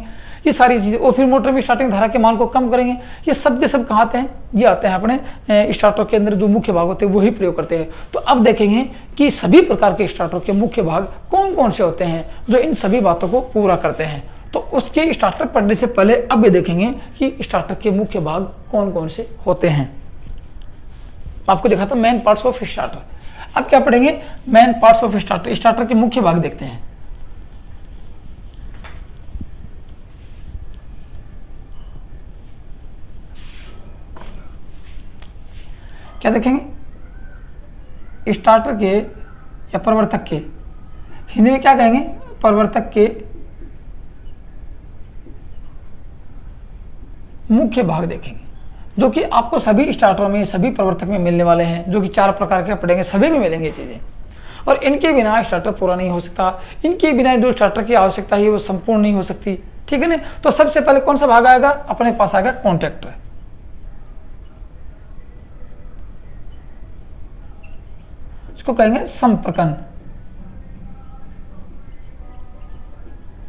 ये सारी चीज़ें, और फिर मोटर में स्टार्टिंग धारा के मान को कम करेंगे। ये सब के सब कहाँ आते हैं, ये आते हैं अपने स्टार्टर के अंदर जो मुख्य भाग होते हैं वही प्रयोग करते हैं। तो अब देखेंगे कि सभी प्रकार के स्टार्टर के मुख्य भाग कौन कौन से होते हैं जो इन सभी बातों को पूरा करते हैं। तो उसके स्टार्टर पढ़ने से पहले अब ये देखेंगे कि स्टार्टर के मुख्य भाग कौन कौन से होते हैं। आपको देखा था मेन पार्ट्स ऑफ स्टार्टर, अब क्या पढ़ेंगे, main parts of starter, starter के मुख्य भाग देखते हैं। क्या देखेंगे, स्टार्टर के या प्रवर्तक के, हिंदी में क्या कहेंगे, प्रवर्तक के मुख्य भाग देखेंगे, जो कि आपको सभी स्टार्टरों में, सभी प्रवर्तक में मिलने वाले हैं, जो कि 4 प्रकार के पढ़ेंगे, सभी में मिलेंगे ये चीज़ें। और इनके बिना स्टार्टर पूरा नहीं हो सकता, इनके बिना जो स्टार्टर की आवश्यकता है वो संपूर्ण नहीं हो सकती, ठीक है ना। तो सबसे पहले कौन सा भाग आएगा, अपने पास आएगा कॉन्ट्रैक्टर, इसको कहेंगे संपर्कन,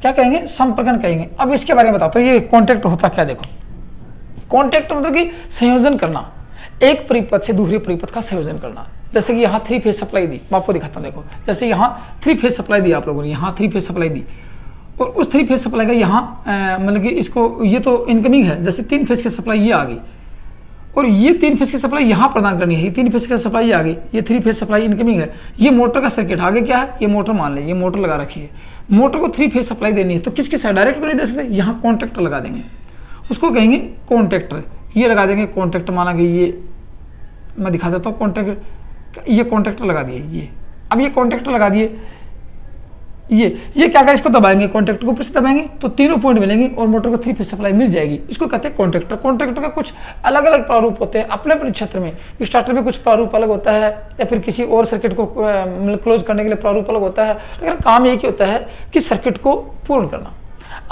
क्या कहेंगे, संपर्कन कहेंगे। अब इसके बारे में बताओ, तो ये कॉन्ट्रैक्ट होता क्या, देखो कॉन्ट्रैक्ट मतलब कि संयोजन करना, एक परिपथ से दूसरे परिपथ का संयोजन करना। जैसे कि यहाँ 3 फेज सप्लाई दी, मैं आपको दिखाता हूँ, देखो जैसे यहाँ 3 फेज सप्लाई दी आप लोगों ने, यहाँ 3 फेज सप्लाई दी, और उस 3 फेज सप्लाई का यहाँ मतलब कि इसको, ये तो इनकमिंग है, जैसे 3 फेज की सप्लाई ये आ गई, और ये 3 फेज की सप्लाई यहाँ प्रदान करनी है, ये 3 फेज की सप्लाई ये आ गई, ये 3 फेज सप्लाई इनकमिंग है, ये मोटर का सर्किट आगे क्या है, ये मोटर मान लीजिए, ये मोटर लगा रखी है, मोटर को 3 फेज सप्लाई देनी है, तो किसके साथ, डायरेक्ट तो नहीं दे सकते, यहाँ कॉन्ट्रैक्टर लगा देंगे, उसको कहेंगे कॉन्ट्रैक्टर, ये लगा देंगे कॉन्ट्रैक्टर, माना कि ये मैं दिखा देता हूँ कॉन्ट्रैक्टर, ये कॉन्ट्रैक्टर लगा दिए, ये अब ये कॉन्ट्रैक्टर लगा दिए, ये क्या करें, इसको दबाएंगे, कॉन्ट्रैक्टर को ऊपर से दबाएंगे तो तीनों पॉइंट मिलेंगे और मोटर को 3 फेज सप्लाई मिल जाएगी, इसको कहते हैं कॉन्ट्रैक्टर। कॉन्ट्रैक्टर का कुछ अलग अलग प्रारूप होते हैं अपने अपने क्षेत्र में, स्टार्टर में कुछ प्रारूप अलग होता है, या फिर किसी और सर्किट को क्लोज करने के लिए प्रारूप अलग होता है, लेकिन काम एक ही होता है कि सर्किट को पूर्ण करना।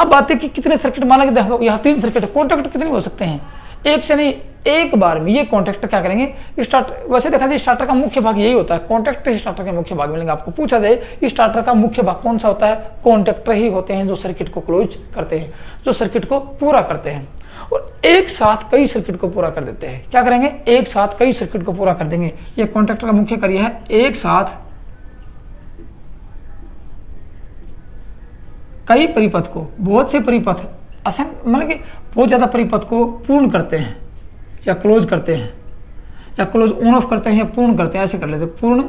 अब बात है कि कितने सर्किट, माना कि देखो यहाँ 3 सर्किट, कॉन्ट्रैक्टर कितने हो सकते हैं, एक से नहीं, एक बार में ये कॉन्ट्रैक्टर क्या करेंगे, स्टार्ट, वैसे देखा जाए स्टार्टर का मुख्य भाग यही होता है, कॉन्ट्रैक्टर स्टार्टर के मुख्य भाग मिलेंगे। आपको पूछा जाए स्टार्टर का मुख्य भाग कौन सा होता है, कॉन्ट्रैक्टर ही होते हैं, जो सर्किट को क्लोज करते हैं, जो सर्किट को पूरा करते हैं, और एक साथ कई सर्किट को पूरा कर देते हैं। क्या करेंगे, एक साथ कई सर्किट को पूरा कर देंगे, ये कॉन्ट्रैक्टर का मुख्य कार्य है, एक साथ कई परिपथ को, बहुत से परिपथ, असंख्य मतलब कि बहुत ज्यादा परिपथ को पूर्ण करते हैं, या क्लोज करते हैं, या क्लोज ऑन ऑफ करते हैं, या पूर्ण करते हैं, ऐसे कर लेते हैं, पूर्ण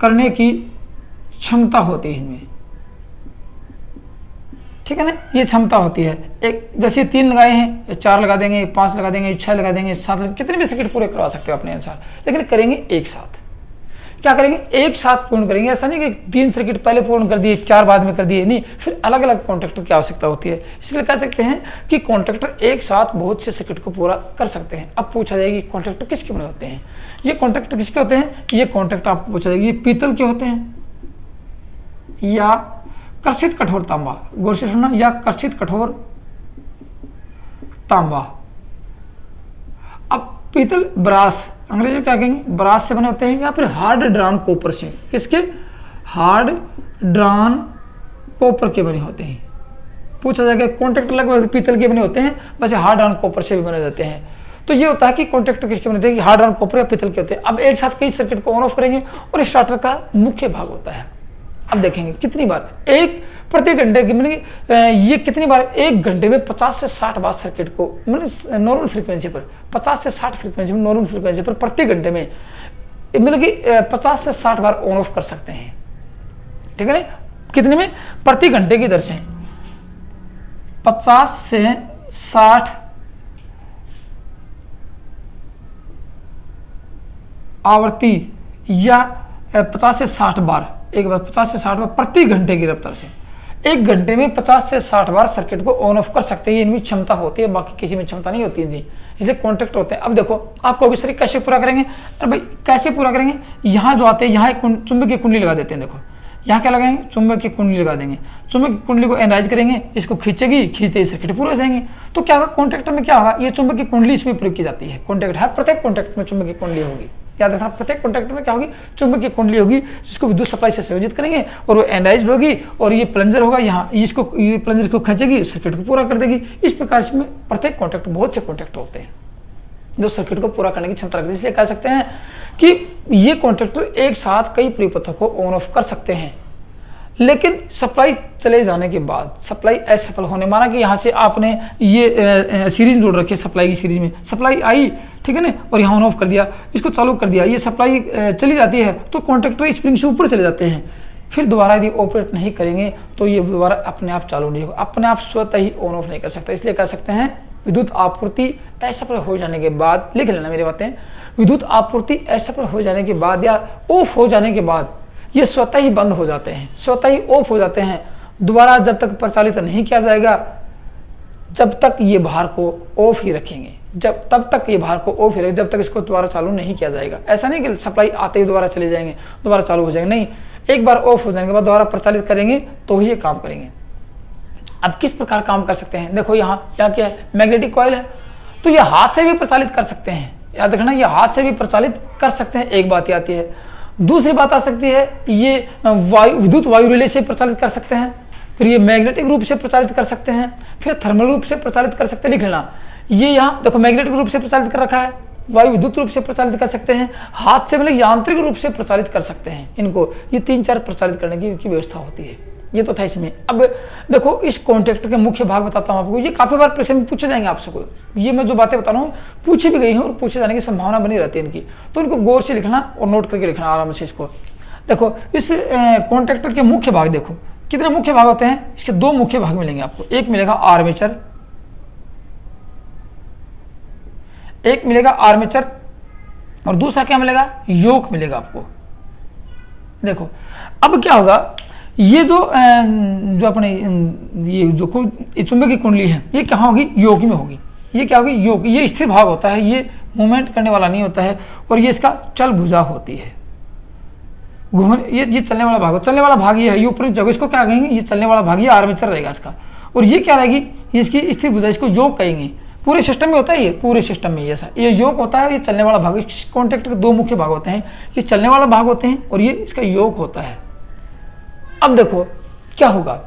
करने की क्षमता होती है इनमें, ठीक है ना, ये क्षमता होती है। एक जैसे 3 लगाए हैं, 4 लगा देंगे, 5 लगा देंगे, 6 लगा देंगे, 7, कितने भी सर्किट पूरे करवा सकते हो अपने अनुसार, लेकिन करेंगे एक साथ। क्या करेंगे, एक साथ पूर्ण करेंगे, ऐसा नहीं कि 3 सर्किट पहले पूर्ण कर दिए, 4 बाद में कर दिए, नहीं, फिर अलग अलग कॉन्ट्रैक्टर की आवश्यकता होती है। इसलिए कह सकते हैं कि कॉन्ट्रैक्टर एक साथ बहुत से सर्किट को पूरा कर सकते हैं। अब पूछा जाएगी कॉन्ट्रैक्टर किसके बने होते हैं, ये कॉन्ट्रैक्टर किसके होते हैं, ये कॉन्ट्रैक्टर आपको पूछा जाएगी, ये पीतल के होते हैं या कर्षित कठोर तांबा, गौर से सुनना, या कर्षित कठोर तांबा। अब पीतल, ब्रास, अंग्रेजी में क्या कहेंगे, ब्रास से बने होते हैं, या फिर हार्ड ड्रॉन कॉपर से, किसके, हार्ड ड्रॉन कॉपर के बने होते हैं। पूछा जाएगा कॉन्ट्रैक्टर लगभग पीतल के बने होते हैं, वैसे हार्ड ड्रॉन कॉपर से भी बने जाते हैं। तो ये होता है कि कॉन्ट्रैक्टर किसके बने होते हैं, हार्ड ड्रॉन कॉपर या पीतल के होते हैं। अब एक साथ कई सर्किट को ऑन ऑफ करेंगे, और स्टार्टर का मुख्य भाग होता है। अब देखेंगे कितनी बार, एक प्रति घंटे की, मतलब ये कितनी बार, 1 घंटे में 50 से 60 बार सर्किट को, मतलब नॉर्मल फ्रीक्वेंसी पर 50 से 60 फ्रीक्वेंसी में, नॉर्मल फ्रीक्वेंसी पर प्रति घंटे में, मतलब कि 50 से 60 बार ऑन ऑफ कर सकते हैं, ठीक है ना, कितने में, प्रति घंटे की दर से 50 से 60 आवृत्ति, या 50 से 60 बार, एक बार 50 से 60 बार प्रति घंटे की रफ्तार से, 1 घंटे में 50 से 60 बार सर्किट को ऑन ऑफ कर सकते हैं। इनमें क्षमता होती है, बाकी किसी में क्षमता नहीं होती थी, इसलिए कॉन्ट्रैक्टर होते हैं। अब देखो आपको कहोगे सर कैसे पूरा करेंगे, अरे भाई कैसे पूरा करेंगे, यहाँ जो आते हैं, यहाँ एक चुंबकीय कुंडली लगा देते हैं, देखो यहाँ क्या लगाएंगे, चुंबकीय कुंडली लगा देंगे, चुंबकीय कुंडली को एनालाइज करेंगे, इसको खींचेगी, खींचते ही सर्किट पूरे हो जाएंगे। तो क्या होगा, कॉन्ट्रैक्टर में क्या होगा, ये चुंबकीय कुंडली इसमें प्रयोग की जाती है, कॉन्ट्रैक्टर है, प्रत्येक कॉन्ट्रैक्टर में चुंबकीय कुंडली होगी, याद रखना, प्रत्येक कॉन्ट्रैक्टर में क्या होगी, चुंबकीय कुंडली होगी, जिसको विद्युत सप्लाई से संयोजित करेंगे, और वो एनालाइज्ड होगी, और ये प्लंजर होगा यहाँ, इसको, ये प्लंजर को खींचेगी, सर्किट को पूरा कर देगी। इस प्रकार से प्रत्येक कॉन्ट्रैक्टर, बहुत से कॉन्ट्रैक्टर होते हैं जो सर्किट को पूरा करने की क्षमता रखते हैं। इसलिए कह सकते हैं कि ये कॉन्ट्रैक्टर एक साथ कई परिपथों को ऑन ऑफ कर सकते हैं। लेकिन सप्लाई चले जाने के बाद, सप्लाई असफल होने, माना कि यहाँ से आपने ये सीरीज जोड़ रखी है, सप्लाई की सीरीज में सप्लाई आई, ठीक है ना, और यहाँ ऑन ऑफ कर दिया, इसको चालू कर दिया, ये सप्लाई चली जाती है तो कॉन्टैक्टर स्प्रिंग से ऊपर चले जाते हैं। फिर दोबारा यदि ऑपरेट नहीं करेंगे तो ये दोबारा अपने आप चालू नहीं होगा, अपने आप स्वतः ही ऑन ऑफ नहीं कर सकता। इसलिए कह सकते हैं विद्युत आपूर्ति असफल हो जाने के बाद, लिख लेना मेरी बातें, विद्युत आपूर्ति असफल हो जाने के बाद या ऑफ हो जाने के बाद ये स्वतः ही बंद हो जाते हैं, स्वतः ही ऑफ हो जाते हैं। दोबारा जब तक प्रचालित नहीं किया जाएगा, जब तक ये भार को ऑफ ही रखेंगे, तब तक ये भार को ऑफ ही रखेंगे, जब तक इसको दोबारा चालू नहीं किया जाएगा। ऐसा नहीं कि सप्लाई आते ही दोबारा चले जाएंगे, दोबारा चालू हो जाएंगे, नहीं, एक बार ऑफ हो जाने के बाद दोबारा प्रचालित करेंगे तो ही ये काम करेंगे। अब किस प्रकार काम कर सकते हैं, देखो यहाँ क्या है, मैग्नेटिक कॉइल है, तो ये हाथ से भी प्रचालित कर सकते हैं, याद रखना, ये हाथ से भी प्रचालित कर सकते हैं, एक बात आती है। दूसरी बात आ सकती है, ये विद्युत वायु रिले से प्रचालित कर सकते हैं, फिर ये मैग्नेटिक रूप से प्रचालित कर सकते हैं, फिर थर्मल रूप से प्रचालित कर सकते हैं। लिख लेना, ये यहाँ देखो मैग्नेटिक रूप से प्रचालित कर रखा है, वायु विद्युत रूप से प्रचालित कर सकते हैं, हाथ से मतलब यांत्रिक रूप से प्रचालित कर सकते हैं इनको। ये 3-4 प्रचालित करने की व्यवस्था होती है। ये तो था इसमें। अब देखो इस कॉन्टैक्टर के मुख्य भाग बताता हूँ आपको, ये काफी बार परीक्षा में पूछे जाएंगे आपसे, को ये मैं जो बातें बता रहा हूँ पूछी भी गई हैं और पूछे जाने की संभावना बनी रहती है इनकी, तो इनको गौर से लिखना और नोट करके लिखना आराम से इसको। देखो इस कॉन्टैक्टर के मुख्य भाग देखो कितने मुख्य भाग होते हैं, इसके 2 मुख्य भाग मिलेंगे आपको, एक मिलेगा आर्मेचर, एक मिलेगा आर्मेचर और दूसरा क्या मिलेगा, योक मिलेगा आपको। देखो अब क्या होगा, ये जो अपने ये जो चुंबकीय कुंडली है ये कहाँ होगी, योक में होगी। ये क्या होगी, योक, ये स्थिर भाग होता है, ये मूवमेंट करने वाला नहीं होता है, और ये इसका चल भुजा होती है, ये चलने वाला भाग, चलने वाला भाग ये है, ये ऊपर जगह, इसको क्या कहेंगे, ये चलने वाला भाग, ये आर्मेचर रहेगा इसका, और ये क्या रहेगी, ये इसकी स्थिर भुजा, इसको योक कहेंगे। पूरे सिस्टम में होता है, ये पूरे सिस्टम में ऐसा ये योक होता है, ये चलने वाला भाग। इस कॉन्टैक्टर के 2 मुख्य भाग होते हैं, ये चलने वाला भाग होते हैं और ये इसका योक होता है। अब देखो क्या होगा,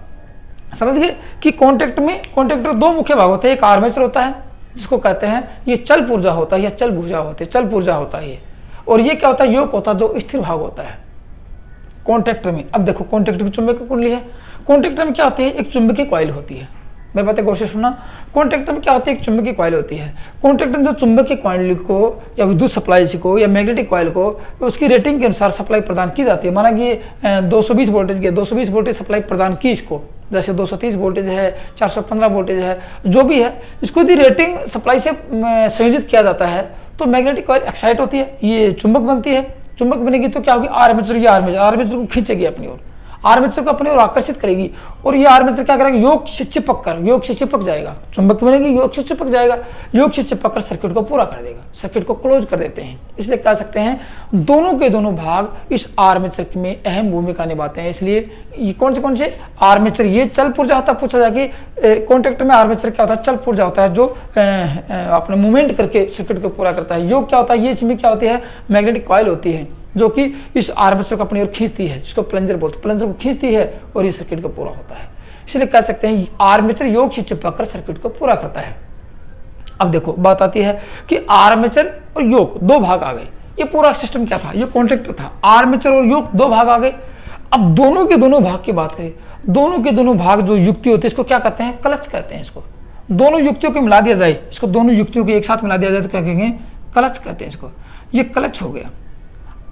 समझ गए कि कॉन्टैक्टर 2 मुख्य भाग होते हैं, एक आर्मेचर होता है जिसको कहते हैं ये चल पुर्जा होता है या चल भुजा होते हैं, चल पुर्जा होता है ये, और ये क्या होता है, योक होता है जो स्थिर भाग होता है कॉन्टैक्टर में। अब देखो कॉन्टैक्टर की चुंबकीय कुंडली है, कॉन्टैक्टर में क्या होती है, एक चुंबकीय कॉइल होती है, मेरी बातें गौर से सुनना। कॉन्टैक्टर में क्या होती है, एक चुंबकीय कॉइल होती है। कॉन्टैक्टर में जो चुंबकीय कॉइल को या विद्युत सप्लाई को या मैग्नेटिक कॉइल को उसकी रेटिंग के अनुसार सप्लाई प्रदान की जाती है। माना कि 220 वोल्टेज के 220 वोल्टेज सप्लाई प्रदान की इसको, जैसे 230 वोल्टेज है, 415 वोल्टेज है, जो भी है, इसको यदि रेटिंग सप्लाई से संयोजित किया जाता है तो मैग्नेटिक कॉइल एक्साइट होती है, ये चुंबक बनती है। चुंबक बनेगी तो क्या होगी, आर्मेचर आर्मेचर को खींचेगी अपनी ओर, आर्मेचर को अपनी ओर आकर्षित करेगी, और ये आर्मेचर क्या करेगा, योक से चिपक जाएगा, चुंबक बनेगी, योक से चिपक जाएगा, योक से चिपक कर सर्किट को पूरा कर देगा, सर्किट को क्लोज कर देते हैं। इसलिए कह सकते हैं दोनों के दोनों भाग इस आर्मेचर में अहम भूमिका निभाते हैं। इसलिए ये कौन से आर्मेचर, ये चल पुर्जा होता है, पूछा जाए कि कॉन्टैक्टर में आर्मेचर क्या होता है, चल पुर्जा होता है जो अपने मूवमेंट करके सर्किट को पूरा करता है। योक क्या होता है, ये इसमें क्या होती है, मैग्नेटिक कॉइल होती है जो कि इस आर्मेचर को अपनी ओर खींचती है, जिसको प्लंजर बोलते हैं, प्लंजर को खींचती है और ये सर्किट को पूरा होता है। इसलिए कह सकते हैं आर्मेचर योक से चिपककर सर्किट को पूरा करता है। अब देखो बात आती है कि आर्मेचर और योक 2 भाग आ गए। ये पूरा सिस्टम क्या था, ये कॉन्टैक्टर था, आर्मेचर और योक 2 भाग आ गए। अब दोनों के दोनों भाग की बात करें, दोनों के दोनों भाग जो युक्ति होती है इसको क्या कहते हैं, क्लच कहते हैं। इसको दोनों युक्तियों को मिला दिया जाए, इसको दोनों युक्तियों को एक साथ मिला दिया जाए तो क्या कहेंगे, क्लच कहते हैं इसको। ये क्लच हो गया।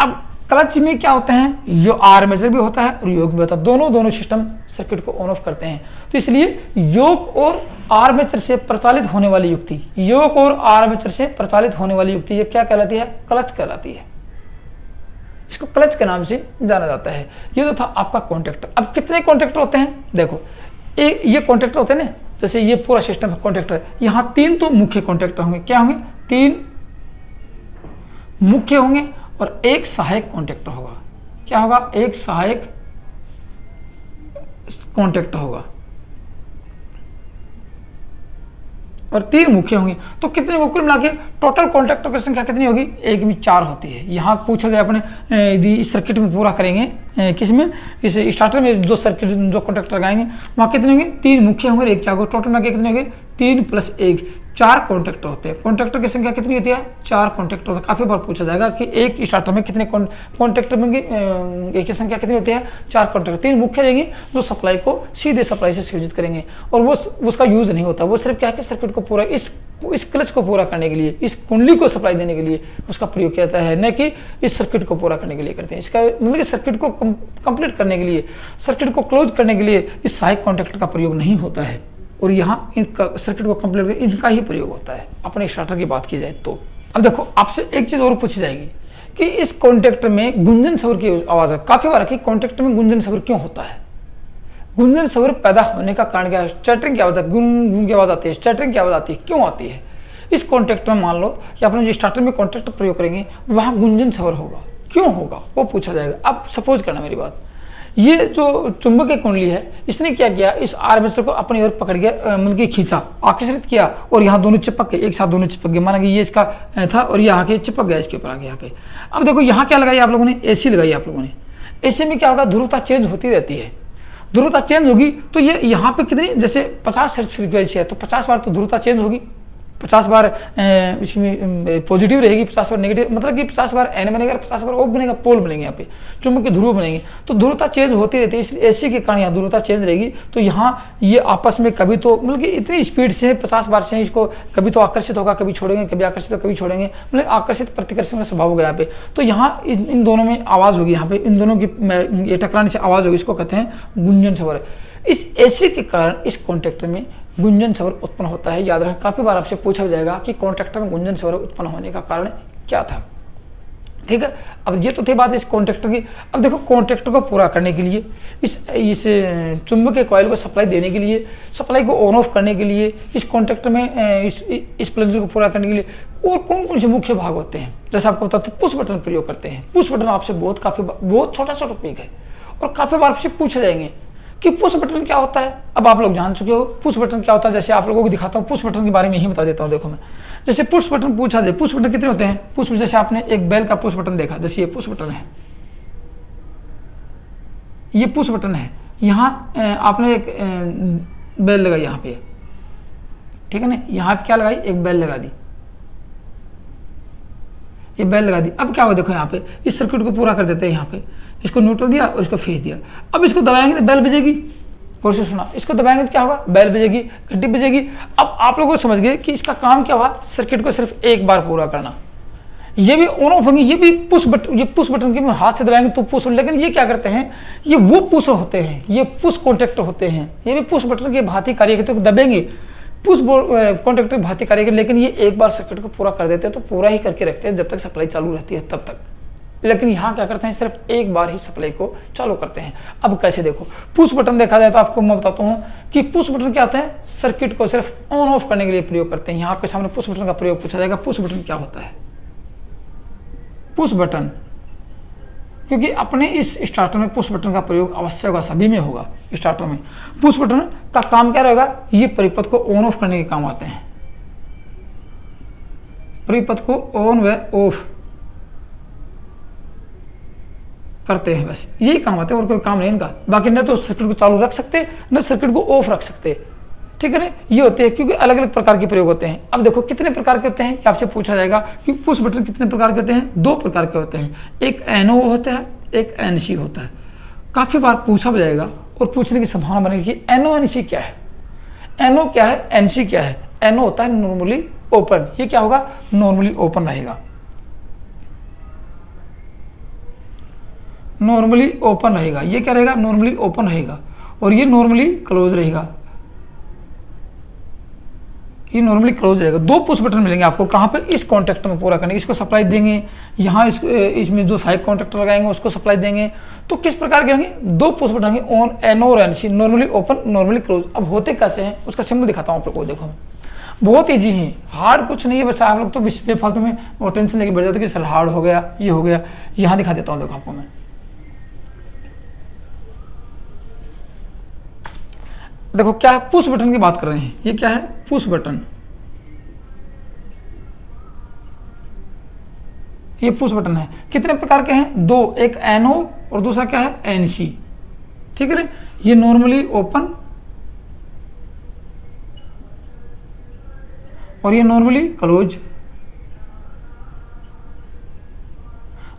अब क्लच में क्या होते हैं, जो आर्मेचर भी होता है और योक भी होता है, दोनों सिस्टम सर्किट को ऑन ऑफ करते हैं। तो इसलिए योक और आर्मेचर से प्रचालित होने वाली युक्ति, योक और आर्मेचर से प्रचालित होने वाली युक्ति ये क्या कहलाती है, क्लच कहलाती है। इसको क्लच के नाम से जाना जाता है। ये तो था आपका कॉन्टैक्टर। अब कितने कॉन्टैक्टर होते हैं, देखो ये कॉन्टैक्टर होते हैं ना, जैसे ये पूरा सिस्टम है कॉन्टैक्टर, यहाँ 3 तो मुख्य कॉन्टैक्टर होंगे। क्या होंगे, 3 मुख्य होंगे और 1 सहायक कॉन्टैक्टर होगा। क्या होगा, 1 सहायक कॉन्टैक्टर होगा और 3 मुख्य होंगे। तो कितने को कुल मिला के टोटल कॉन्टैक्टर की संख्या कितनी होगी, 1 में 4 होती है। यहाँ पूछा जाए अपने यदि इस सर्किट में पूरा करेंगे, किसमें, इस स्टार्टर में जो सर्किट जो कॉन्टैक्टर लगाएंगे वहाँ कितने होंगे, 3 मुख्य होंगे, 1 4 टोटल मिला के कितने होंगे, 3 + 1 4 कॉन्टैक्टर होते हैं। कॉन्टैक्टर की संख्या कितनी होती है? 4 कॉन्टैक्टर होते हैं। काफ़ी बार पूछा जाएगा कि एक स्टार्टर में कितने कॉन्टैक्टर में एक की संख्या कितनी होती है? 4 कॉन्टैक्टर। 3 मुख्य रहेंगी जो सप्लाई को सीधे सप्लाई से संयोजित करेंगे और वो उसका यूज़ नहीं होता। वो सिर्फ क्या है कि सर्किट को पूरा इस क्लच को पूरा करने के लिए, इस कुंडली को सप्लाई देने के लिए उसका प्रयोग किया जाता है, न कि इस सर्किट को पूरा करने के लिए करते हैं। इसका मतलब कि सर्किट को कंप्लीट करने के लिए, सर्किट को क्लोज करने के लिए इस सहायक कॉन्टैक्टर का प्रयोग नहीं होता है और यहाँ इनका सर्किट को कंप्लीट कर इनका ही प्रयोग होता है अपने स्टार्टर की बात की जाए तो। अब देखो आपसे एक चीज़ और पूछी जाएगी कि इस कॉन्टैक्टर में गुंजन स्वर की आवाज़ है। काफ़ी बार कि कॉन्टैक्टर में गुंजन स्वर क्यों होता है? गुंजन स्वर पैदा होने का कारण क्या है? चैटरिंग की आवाज़, गुन की आवाज़ आती है, चैटरिंग की आवाज़ आती है, क्यों आती है? इस कॉन्टैक्टर में मान लो कि अपने जो स्टार्टर में कॉन्टैक्टर प्रयोग करेंगे वहाँ गुंजन स्वर होगा, क्यों होगा वो पूछा जाएगा। अब सपोज करना मेरी बात, ये जो चुंबकीय कुंडली है इसने क्या किया, इस आर्मेचर को अपनी ओर पकड़ के मतलब कि खींचा, आकर्षित किया और यहाँ दोनों चिपक गए, एक साथ दोनों चिपक गए। माना कि ये इसका था और ये आके चिपक गया इसके ऊपर आके यहाँ पे। अब देखो यहाँ क्या लगाई आप लोगों ने? एसी लगाई आप लोगों ने। एसी में क्या होगा? ध्रुवता चेंज होती रहती है। ध्रुवता चेंज होगी तो ये यहाँ पे कितनी, जैसे 50 हर्ट्ज फ्रीक्वेंसी है तो 50 बार तो ध्रुवता चेंज होगी, 50 बार इसमें पॉजिटिव रहेगी, 50 बार नेगेटिव, मतलब कि 50 बार एन बनेगा, 50 बार ओ बनेगा, पोल बनेंगे, यहाँ पे चुंबकीय ध्रुव बनेंगे। तो ध्रुवता चेंज होती रहती है, इसलिए एसी के कारण यहाँ ध्रुवता चेंज रहेगी। तो यहाँ ये आपस में कभी तो मतलब कि इतनी स्पीड से 50 बार से इसको कभी तो आकर्षित होगा, कभी छोड़ेंगे, कभी आकर्षित होगा, कभी छोड़ेंगे, मतलब आकर्षित प्रतिकर्षण का स्वभाव होगा यहाँ पे। तो यहाँ इन दोनों में आवाज़ होगी, यहाँ पे इन दोनों की ये टकराने से आवाज़ होगी, इसको कहते हैं गुंजन स्वर। इस एसी के कारण इस कॉन्टैक्टर में गुंजन स्वर उत्पन्न होता है। याद रखें, काफी बार आपसे पूछा जाएगा कि कॉन्टैक्टर में गुंजन स्वर उत्पन्न होने का कारण क्या था। ठीक है, अब ये तो थी बात इस कॉन्टैक्टर की। अब देखो कॉन्टैक्टर को पूरा करने के लिए, इस चुंबकीय कॉइल को सप्लाई देने के लिए, सप्लाई को ऑन ऑफ करने के लिए, इस कॉन्टैक्टर में इस प्लंजर को पूरा करने के लिए और कौन कौन से मुख्य भाग होते हैं? जैसे आपको बताते हैं पुश बटन प्रयोग करते हैं। पुश बटन आपसे बहुत छोटा सा टॉपिक है और काफी बार आपसे पूछे जाएंगे कि पुश बटन क्या होता है। अब आप लोग जान चुके हो पुश बटन क्या होता है। जैसे आप लोगों को दिखाता हूँ, पुश बटन के बारे में ही बता देता हूँ। देखो मैं, जैसे पुश बटन पूछा जाए, पुश बटन कितने होते हैं? पुश, जैसे आपने एक बेल का पुश बटन देखा, जैसे ये पुश बटन है, ये पुश बटन है। यहाँ आपने एक बेल लगाई यहाँ पे, ठीक है ना, यहाँ पे क्या लगाई? एक बेल लगा दी, ये बेल लगा दी। अब क्या हुआ? देखो यहाँ पे इस सर्किट को पूरा कर देते हैं। यहाँ पे इसको न्यूट्रल दिया और इसको फेस दिया। अब इसको दबाएंगे तो बेल बजेगी। गौर से सुना, इसको दबाएंगे तो क्या होगा? बेल बजेगी, घंटी बजेगी। अब आप लोगों को समझ गए कि इसका काम क्या हुआ? सर्किट को सिर्फ एक बार पूरा करना। ये भी ऑन ऑफ होंगे, ये भी पुश बटन के हाथ से दबाएंगे तो पुश, लेकिन ये क्या करते हैं? ये वो पुश होते हैं, ये पुश कॉन्टैक्टर होते हैं। ये भी पुश बटन के भांति कार्य करते हैं, दबेंगे पुश कॉन्टैक्टर भांति कार्य करते, लेकिन ये एक बार सर्किट को पूरा कर देते हैं तो पूरा ही करके रखते हैं जब तक सप्लाई चालू रहती है तब तक। लेकिन यहाँ क्या करते हैं? सिर्फ एक बार ही सप्लाई को चालू करते हैं। अब कैसे? देखो पुश बटन देखा जाए तो आपको मैं बताता हूँ कि पुश बटन क्या होता है? सर्किट को सिर्फ ऑन ऑफ करने के लिए प्रयोग करते हैं। यहाँ आपके सामने पुश बटन का प्रयोग पूछा जाएगा। पुश बटन क्या होता है? पुश बटन, क्योंकि अपने इस स्टार्टर में पुश बटन का प्रयोग अवश्य होगा, सभी में होगा। स्टार्टर में पुश बटन का काम क्या रहेगा? ये परिपथ को ऑन ऑफ करने के काम आते हैं। परिपथ को ऑन व ऑफ करते हैं, बस यही काम आते हैं और कोई काम नहीं इनका। बाकी न तो सर्किट को चालू रख सकते, न सर्किट को ऑफ रख सकते, ठीक है ना। ये होते हैं क्योंकि अलग अलग प्रकार के प्रयोग होते हैं। अब देखो कितने प्रकार के होते हैं, आपसे पूछा जाएगा कि पुश बटन कितने प्रकार के होते हैं? 2 प्रकार के होते हैं, एक एनओ होता है, एक एनसी होता है। काफी बार पूछा जाएगा और पूछने की संभावना बनेगी कि एनओ एनसी क्या है, एनओ क्या है, एनसी क्या है। एनओ होता है नॉर्मली ओपन, ये क्या होगा? नॉर्मली ओपन रहेगा, नॉर्मली ओपन रहेगा। ये क्या रहेगा? नॉर्मली ओपन रहेगा। और ये नॉर्मली क्लोज रहेगा, ये नॉर्मली क्लोज रहेगा। 2 पुश बटन मिलेंगे आपको, कहाँ पे? इस कॉन्टैक्टर में पूरा करने, इसको सप्लाई देंगे, यहाँ इसमें जो सहायक कॉन्टैक्टर लगाएंगे उसको सप्लाई देंगे। तो किस प्रकार के होंगे? 2 पुश बटन होंगे, ऑन, एनओ और NC, normally open, normally close. अब होते कैसे हैं उसका सिंबल दिखाता हूँ आप लोग को। देखो बहुत ईजी है, हार्ड कुछ नहीं है, बस आप लोग तो बेफालतू में और टेंशन लेके बैठ जाते कि सर हार्ड हो गया, ये हो गया। यहाँ दिखा देता हूँ, देखो आपको मैं। देखो क्या है? पुश बटन की बात कर रहे हैं। ये क्या है? Push button. ये पुश बटन है। कितने प्रकार के हैं? 2, एक एनओ और दूसरा क्या है? एनसी, ठीक है ना। ये नॉर्मली ओपन और ये नॉर्मली क्लोज।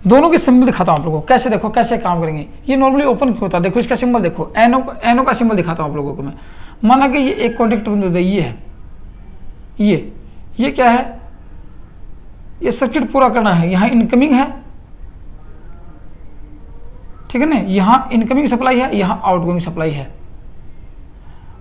दोनों के सिंबल दिखाता हूं आप लोगों को, कैसे देखो कैसे काम करेंगे। ये नॉर्मली ओपन क्यों होता है, देखो इसका सिंबल देखो, एनो का सिंबल दिखाता हूं आप लोगों को मैं। माना कि ये एक कॉन्टेक्ट बिंदु है, ये है, ये क्या है, ये सर्किट पूरा करना है। यहां इनकमिंग है, ठीक है ना, यहां इनकमिंग सप्लाई है, यहां आउटगोइंग सप्लाई है,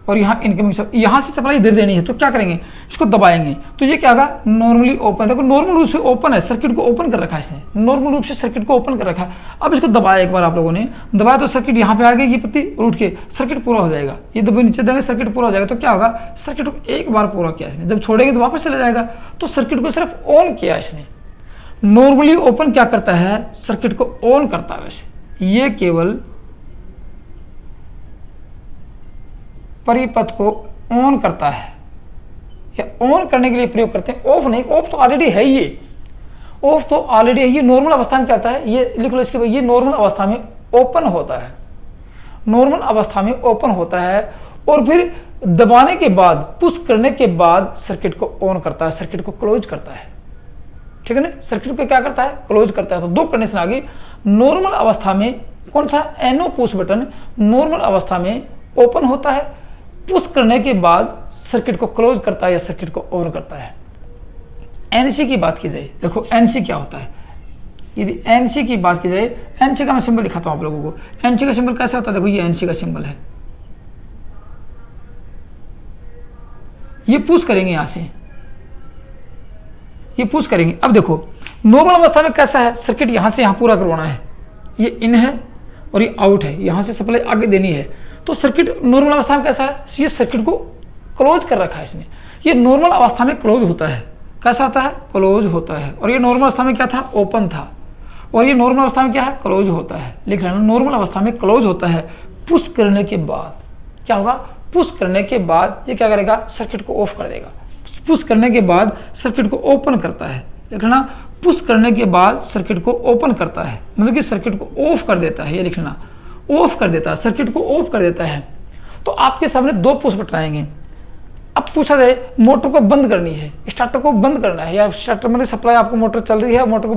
और यहाँ इनकमिंग, यहाँ से सप्लाई दे देनी है। तो क्या करेंगे, इसको दबाएंगे तो ये क्या होगा, नॉर्मली ओपन। देखो नॉर्मल रूप से ओपन है, सर्किट को ओपन कर रखा है इसने, नॉर्मल रूप से सर्किट को ओपन कर रखा है। अब इसको दबाया एक बार आप लोगों ने, दबाया तो सर्किट यहाँ पे आ गई, ये पत्ती रूट के सर्किट पूरा हो जाएगा। ये दबे नीचे देंगे, सर्किट पूरा हो जाएगा। तो क्या होगा, सर्किट को एक बार पूरा किया इसने, जब छोड़ेंगे तो वापस चले जाएगा। तो सर्किट को सिर्फ ऑन किया इसने। नॉर्मली ओपन क्या करता है, सर्किट को ऑन करता है। वैसे ये केवल परिपथ को ऑन करता है, या ऑन करने के लिए प्रयोग करते हैं, ऑफ नहीं। ऑफ तो ऑलरेडी है, ये ऑफ तो ऑलरेडी है। ये नॉर्मल अवस्था में क्या होता है, ये लिख लो इसके बाद, ये नॉर्मल अवस्था में ओपन होता है, नॉर्मल अवस्था में ओपन होता है। और फिर दबाने के बाद, पुश करने के बाद सर्किट को ऑन करता है, सर्किट को क्लोज करता है, ठीक है ना। सर्किट को क्या करता है, क्लोज करता है। तो दो कंडीशन आ गई। नॉर्मल अवस्था में कौन सा, एनो पुश बटन नॉर्मल अवस्था में ओपन होता है, पुश करने के बाद सर्किट को क्लोज करता है या सर्किट को ऑन करता है। एनसी की बात की जाए, देखो एनसी क्या होता है। यदि एनसी की बात की जाए, एनसी का मैं सिंबल दिखाता हूं आप लोगों को। एनसी का सिंबल कैसा होता है, देखो ये एनसी का सिंबल है। ये पुश करेंगे, यहां से ये पुश करेंगे। अब देखो नॉर्मल अवस्था में कैसा है, सर्किट यहां से यहां पूरा करवाना है, ये इन है और ये आउट है, यहां से सप्लाई आगे देनी है। तो सर्किट नॉर्मल अवस्था में कैसा है, ये सर्किट को क्लोज कर रखा है इसने। ये नॉर्मल अवस्था में क्लोज होता है, कैसा होता है, क्लोज होता है। और ये नॉर्मल अवस्था में क्या था, ओपन था। और ये नॉर्मल अवस्था में क्या है, क्लोज होता है। लिख लेना, नॉर्मल अवस्था में क्लोज होता है। पुश करने के बाद क्या होगा, पुश करने के बाद ये क्या करेगा, सर्किट को ऑफ कर देगा। पुश करने के बाद सर्किट को ओपन करता है। लिख लेना, पुश करने के बाद सर्किट को ओपन करता है, मतलब कि सर्किट को ऑफ कर देता है। ये लिख लेना, ऑफ कर देता है, सर्किट को ऑफ कर देता है। तो आपके सामने दो पुश बटन आएंगे। अब पूछा जाए मोटर को बंद करनी है, स्टार्टर को बंद करना है, या स्टार्टर में सप्लाई आपको मोटर चल रही है, मोटर को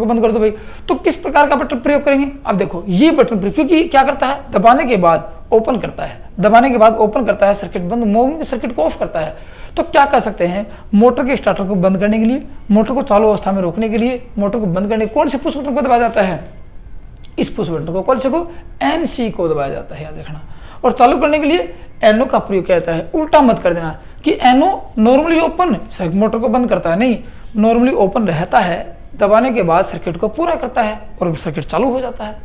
बंद कर दो भाई, तो किस प्रकार का बटन प्रयोग करेंगे। अब देखो ये बटन प्रयोग, क्योंकि क्या करता है, दबाने के बाद ओपन करता है, दबाने के बाद ओपन करता है, सर्किट बंद, मूविंग सर्किट को ऑफ करता है। तो क्या कर सकते हैं, मोटर के स्टार्टर को बंद करने के लिए, मोटर को चालू अवस्था में रोकने के लिए, मोटर को बंद करने कौन से पुश बटन को दबाया जाता है, इस पुश बटन को, कौन से को, एनसी को दबाया जाता है, याद रखना। और चालू करने के लिए एनो का प्रयोग किया जाता है। उल्टा मत कर देना कि एनो नॉर्मली ओपन मोटर को बंद करता है, नहीं, नॉर्मली ओपन रहता है, दबाने के बाद सर्किट को पूरा करता है और सर्किट चालू हो जाता है।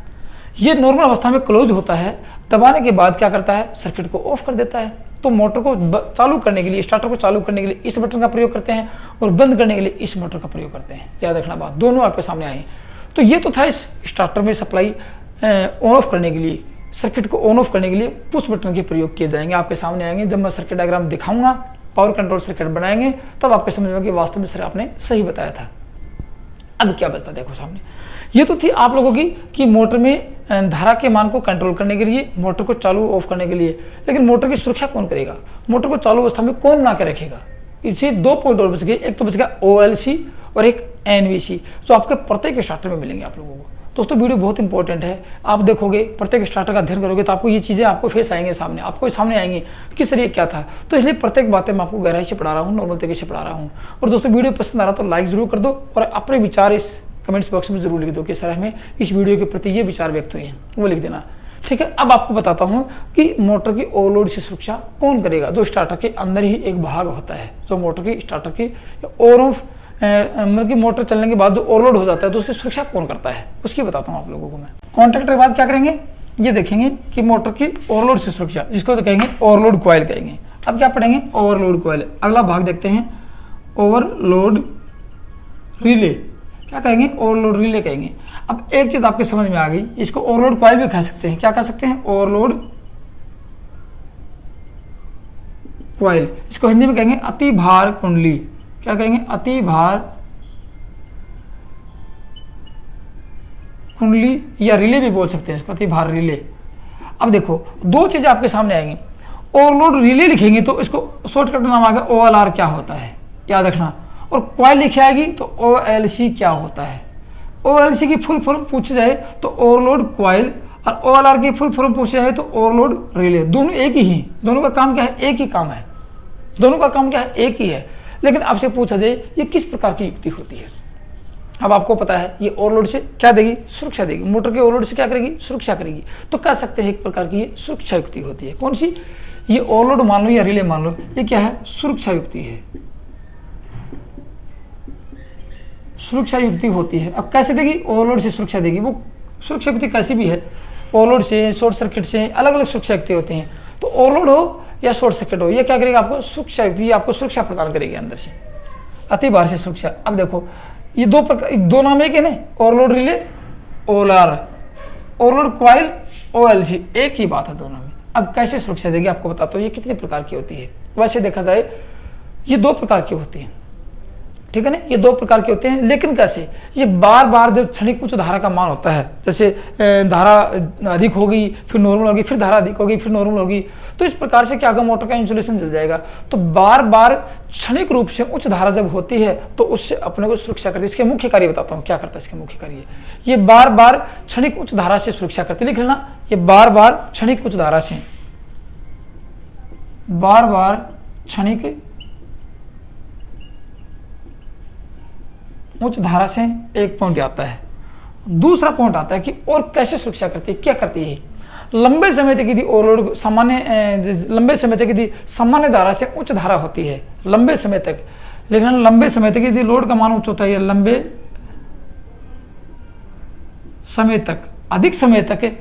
ये नॉर्मल अवस्था में क्लोज होता है, दबाने के बाद क्या करता है, सर्किट को ऑफ कर देता है। तो मोटर को चालू करने के लिए, स्टार्टर को चालू करने के लिए इस बटन का प्रयोग करते हैं, और बंद करने के लिए इस मोटर का प्रयोग करते हैं। याद रखना बात, दोनों आपके सामने आए। तो ये तो था इस स्टार्टर में सप्लाई ऑन ऑफ करने के लिए, सर्किट को ऑन ऑफ करने के लिए पुश बटन के प्रयोग किए जाएंगे, आपके सामने आएंगे। जब मैं सर्किट डायग्राम दिखाऊंगा, पावर कंट्रोल सर्किट बनाएंगे, तब आपके समझ में कि वास्तव में सर आपने सही बताया था। अब क्या बचता, देखो सामने ये तो थी आप लोगों की कि मोटर में धारा के मान को कंट्रोल करने के लिए, मोटर को चालू ऑफ करने के लिए। लेकिन मोटर की सुरक्षा कौन करेगा, मोटर को चालू अवस्था में कौन बना के रखेगा। इसी दो पॉइंट और बच गए, एक तो बच गया OLC और एक NVC, जो आपके प्रत्येक स्टार्टर में मिलेंगे आप लोगों को। दोस्तों वीडियो बहुत इंपॉर्टेंट है, आप देखोगे प्रत्येक स्टार्टर का अध्ययन करोगे तो आपको ये चीज़ें आपको फेस आएंगे, सामने आपको सामने आएंगी कि सर ये क्या था। तो इसलिए प्रत्येक बातें मैं आपको गहराई से पढ़ा रहा हूँ, नॉर्मल तरीके से पढ़ा रहा हूँ। और दोस्तों वीडियो पसंद आ रहा तो लाइक जरूर कर दो, और अपने विचार इस कमेंट्स बॉक्स में जरूर लिख दो कि सर हमें इस वीडियो के प्रति ये विचार व्यक्त हुए हैं, वो लिख देना, ठीक है। अब आपको बताता हूँ कि मोटर की ओवरलोड से सुरक्षा कौन करेगा। जो स्टार्टर के अंदर ही एक भाग होता है, जो मोटर की स्टार्टर की ओवर ऑफ मतलब कि मोटर चलने के बाद जो ओवरलोड हो जाता है, तो उसकी सुरक्षा कौन करता है, उसकी बताता हूँ आप लोगों को मैं। कॉन्ट्रैक्टर के बाद क्या करेंगे, ये देखेंगे कि मोटर की ओवरलोड से सुरक्षा, जिसको तो कहेंगे ओवरलोड कॉइल कहेंगे। अब क्या पढ़ेंगे, ओवरलोड कॉइल। अगला भाग देखते हैं, ओवरलोड रिले। क्या कहेंगे, ओवरलोड रिले कहेंगे। अब एक चीज आपके समझ में आ गई, इसको ओवरलोड कॉइल भी कह सकते हैं। क्या कह सकते हैं, ओवरलोड कॉइल। इसको हिंदी में कहेंगे अति भार कुंडली। क्या कहेंगे, अति भार कुंडली, या रिले भी बोल सकते हैं इसको, अति भार रिले। अब देखो दो चीजें आपके सामने आएंगी। ओवरलोड रिले लिखेंगे तो इसको शॉर्टकट नाम आ गया OLR क्या होता है, याद रखना। और कॉइल लिखी आएगी तो OLC क्या होता है। OLC की फुल फॉर्म पूछी जाए तो ओवरलोड कॉइल, और OLR की फुल फॉर्म पूछी जाए तो ओवरलोड रिले। दोनों एक ही हैं, दोनों का काम क्या है, एक ही काम है, दोनों का काम क्या है, एक ही है। लेकिन आपसे पूछा जाए ये किस प्रकार की युक्ति होती है। अब आपको पता है ये ओवरलोड से क्या देगी, सुरक्षा देगी। मोटर के ओवरलोड से क्या करेगी, सुरक्षा करेगी। तो कह सकते हैं एक प्रकार की ये सुरक्षा युक्ति होती है। कौन सी, ये ओवरलोड मान लो या रिले मान लो, ये क्या है, सुरक्षा युक्ति है, सुरक्षा युक्ति होती है। अब कैसे देगी, ओवरलोड से सुरक्षा देगी। वो सुरक्षा युक्ति कैसी भी है, ओवरलोड से, शॉर्ट सर्किट से, अलग अलग सुरक्षा युक्ति होती हैं। तो ओवरलोड हो या शॉर्ट सर्किट हो, ये क्या करेगा, आपको सुरक्षा युक्ति, आपको सुरक्षा प्रदान करेगी अंदर से, अति बाहर से सुरक्षा। अब देखो ये दो नाम एक है ना, overload relay, OLR, overload coil, OLC, एक ही बात है दोनों में। अब कैसे सुरक्षा देगी आपको बताता हूँ ये कितने प्रकार की होती है। वैसे देखा जाए ये 2 प्रकार की होती है, ठीक है ना, ये 2 प्रकार के होते हैं। लेकिन कैसे, ये बार बार जब क्षणिक उच्च धारा का मान होता है, जैसे धारा अधिक होगी फिर नॉर्मल होगी, फिर धारा अधिक होगी फिर नॉर्मल होगी, तो इस प्रकार से क्या होगा, मोटर का इंसुलेशन जल जाएगा। तो बार बार क्षणिक रूप से उच्च धारा जब होती है तो उससे अपने को सुरक्षा करती है। इसके मुख्य कार्य बताता हूँ क्या करता है। इसके मुख्य कार्य ये बार बार क्षणिक उच्च धारा से सुरक्षा करती है। लिख लेना, ये बार बार क्षणिक उच्च धारा से, बार बार क्षणिक उच्च धारा से एक पॉइंट आता है। दूसरा पॉइंट आता है कि और कैसे सुरक्षा करती है, क्या करती है। लंबे समय तक यदि ओवरलोड लंबे समय तक यदि सामान्य धारा से उच्च धारा होती है, लंबे समय तक, लेकिन लंबे समय तक यदि लोड का मान उच्च होता है, लंबे समय तक, अधिक समय तक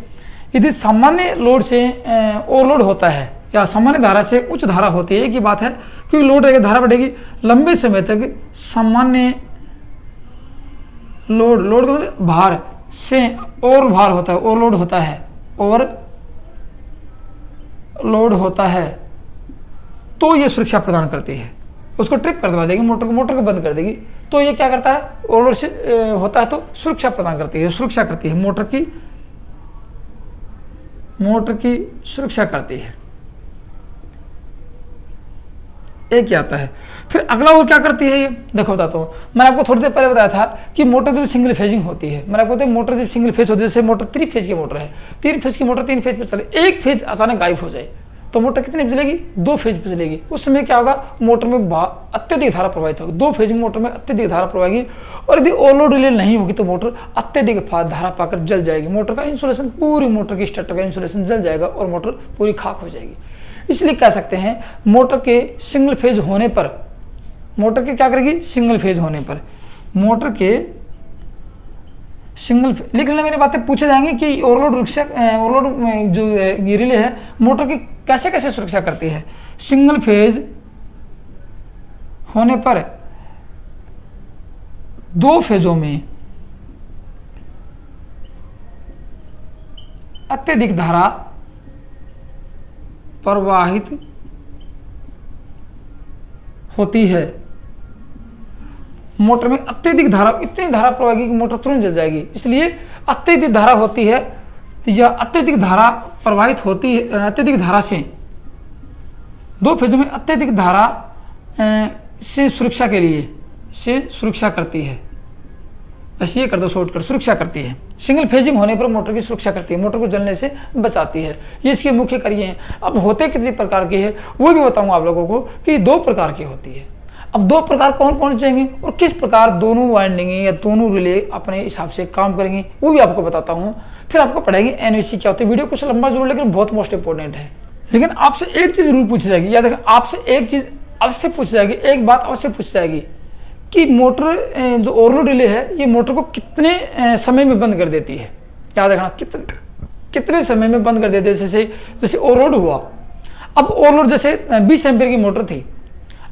यदि सामान्य लोड से ओवरलोड होता है या सामान्य धारा से उच्च धारा होती है, एक ही बात है, क्योंकि लोड रहेगी धारा बढ़ेगी। लंबे समय तक सामान्य लोड का मतलब भार से और भार होता है, ओवरलोड होता है, और लोड होता है, तो ये सुरक्षा प्रदान करती है। उसको ट्रिप कर दबा देगी, मोटर को बंद कर देगी। तो ये क्या करता है, ओवरलोड से होता है तो सुरक्षा प्रदान करती है, सुरक्षा करती है, मोटर की सुरक्षा करती है। एक ही आता है। फिर अगला वो क्या करती है, ये देखो बताता हूँ। मैंने आपको थोड़ी देर पहले बताया था कि मोटर जब सिंगल फेजिंग होती है, मैंने आपको बताया मोटर जब सिंगल फेज होती है, जैसे मोटर 3 फेज की मोटर है, 3 फेज की मोटर 3 फेज पे चले, एक फेज अचानक गायब हो जाए तो मोटर कितने पे चलेगी, 2 फेज पे चलेगी। उस समय क्या होगा, मोटर में अत्यधिक धारा प्रवाहित होगी, 2 फेज में मोटर में अत्यधिक धारा प्रवाहित। और यदि ओवरलोड रिले नहीं होगी तो मोटर अत्यधिक धारा पाकर जल जाएगी। मोटर का इंसुलेशन, पूरी मोटर की स्टार्टर का इंसुलेशन जल जाएगा और मोटर पूरी खाक हो जाएगी। इसलिए कह सकते हैं मोटर के सिंगल फेज होने पर, मोटर के क्या करेगी, सिंगल फेज होने पर, मोटर के सिंगल लिख लेना, मेरी बातें पूछे जाएंगे कि ओवरलोड जो ये रिले है मोटर की कैसे कैसे सुरक्षा करती है। सिंगल फेज होने पर 2 फेजों में अत्यधिक धारा प्रवाहित होती है। मोटर में अत्यधिक धारा, इतनी धारा प्रवाहित कि मोटर तुरंत जल जाएगी। इसलिए अत्यधिक धारा होती है या अत्यधिक धारा प्रवाहित होती है, अत्यधिक धारा से 2 फेजों में अत्यधिक धारा से सुरक्षा के लिए से सुरक्षा करती है। बस ये कर दो शॉर्टकट, सुरक्षा करती है। सिंगल फेजिंग होने पर मोटर की सुरक्षा करती है, मोटर को जलने से बचाती है। ये इसके मुख्य कार्य हैं। अब होते कितने प्रकार के हैं वो भी बताऊंगा आप लोगों को कि 2 प्रकार की होती है। अब 2 प्रकार कौन कौन से हैं और किस प्रकार दोनों वाइंडिंग या दोनों रिले अपने हिसाब से काम करेंगे वो भी आपको बताता हूँ। फिर आपको पढ़ाएंगे एनवीसी क्या होती है। वीडियो कुछ लंबा जरूर लेकिन बहुत मोस्ट इंपॉर्टेंट है। लेकिन आपसे एक चीज जरूर पूछी जाएगी, याद रखें, आपसे एक चीज अवश्य पूछी जाएगी, एक बात अवश्य पूछी जाएगी कि मोटर जो ओवरलोड रिले है ये मोटर को कितने समय में बंद कर देती है। याद रखना, कितने समय में बंद कर देती है। जैसे ओवरलोड हुआ, अब ओवरलोड जैसे 20 एम्पीयर की मोटर थी,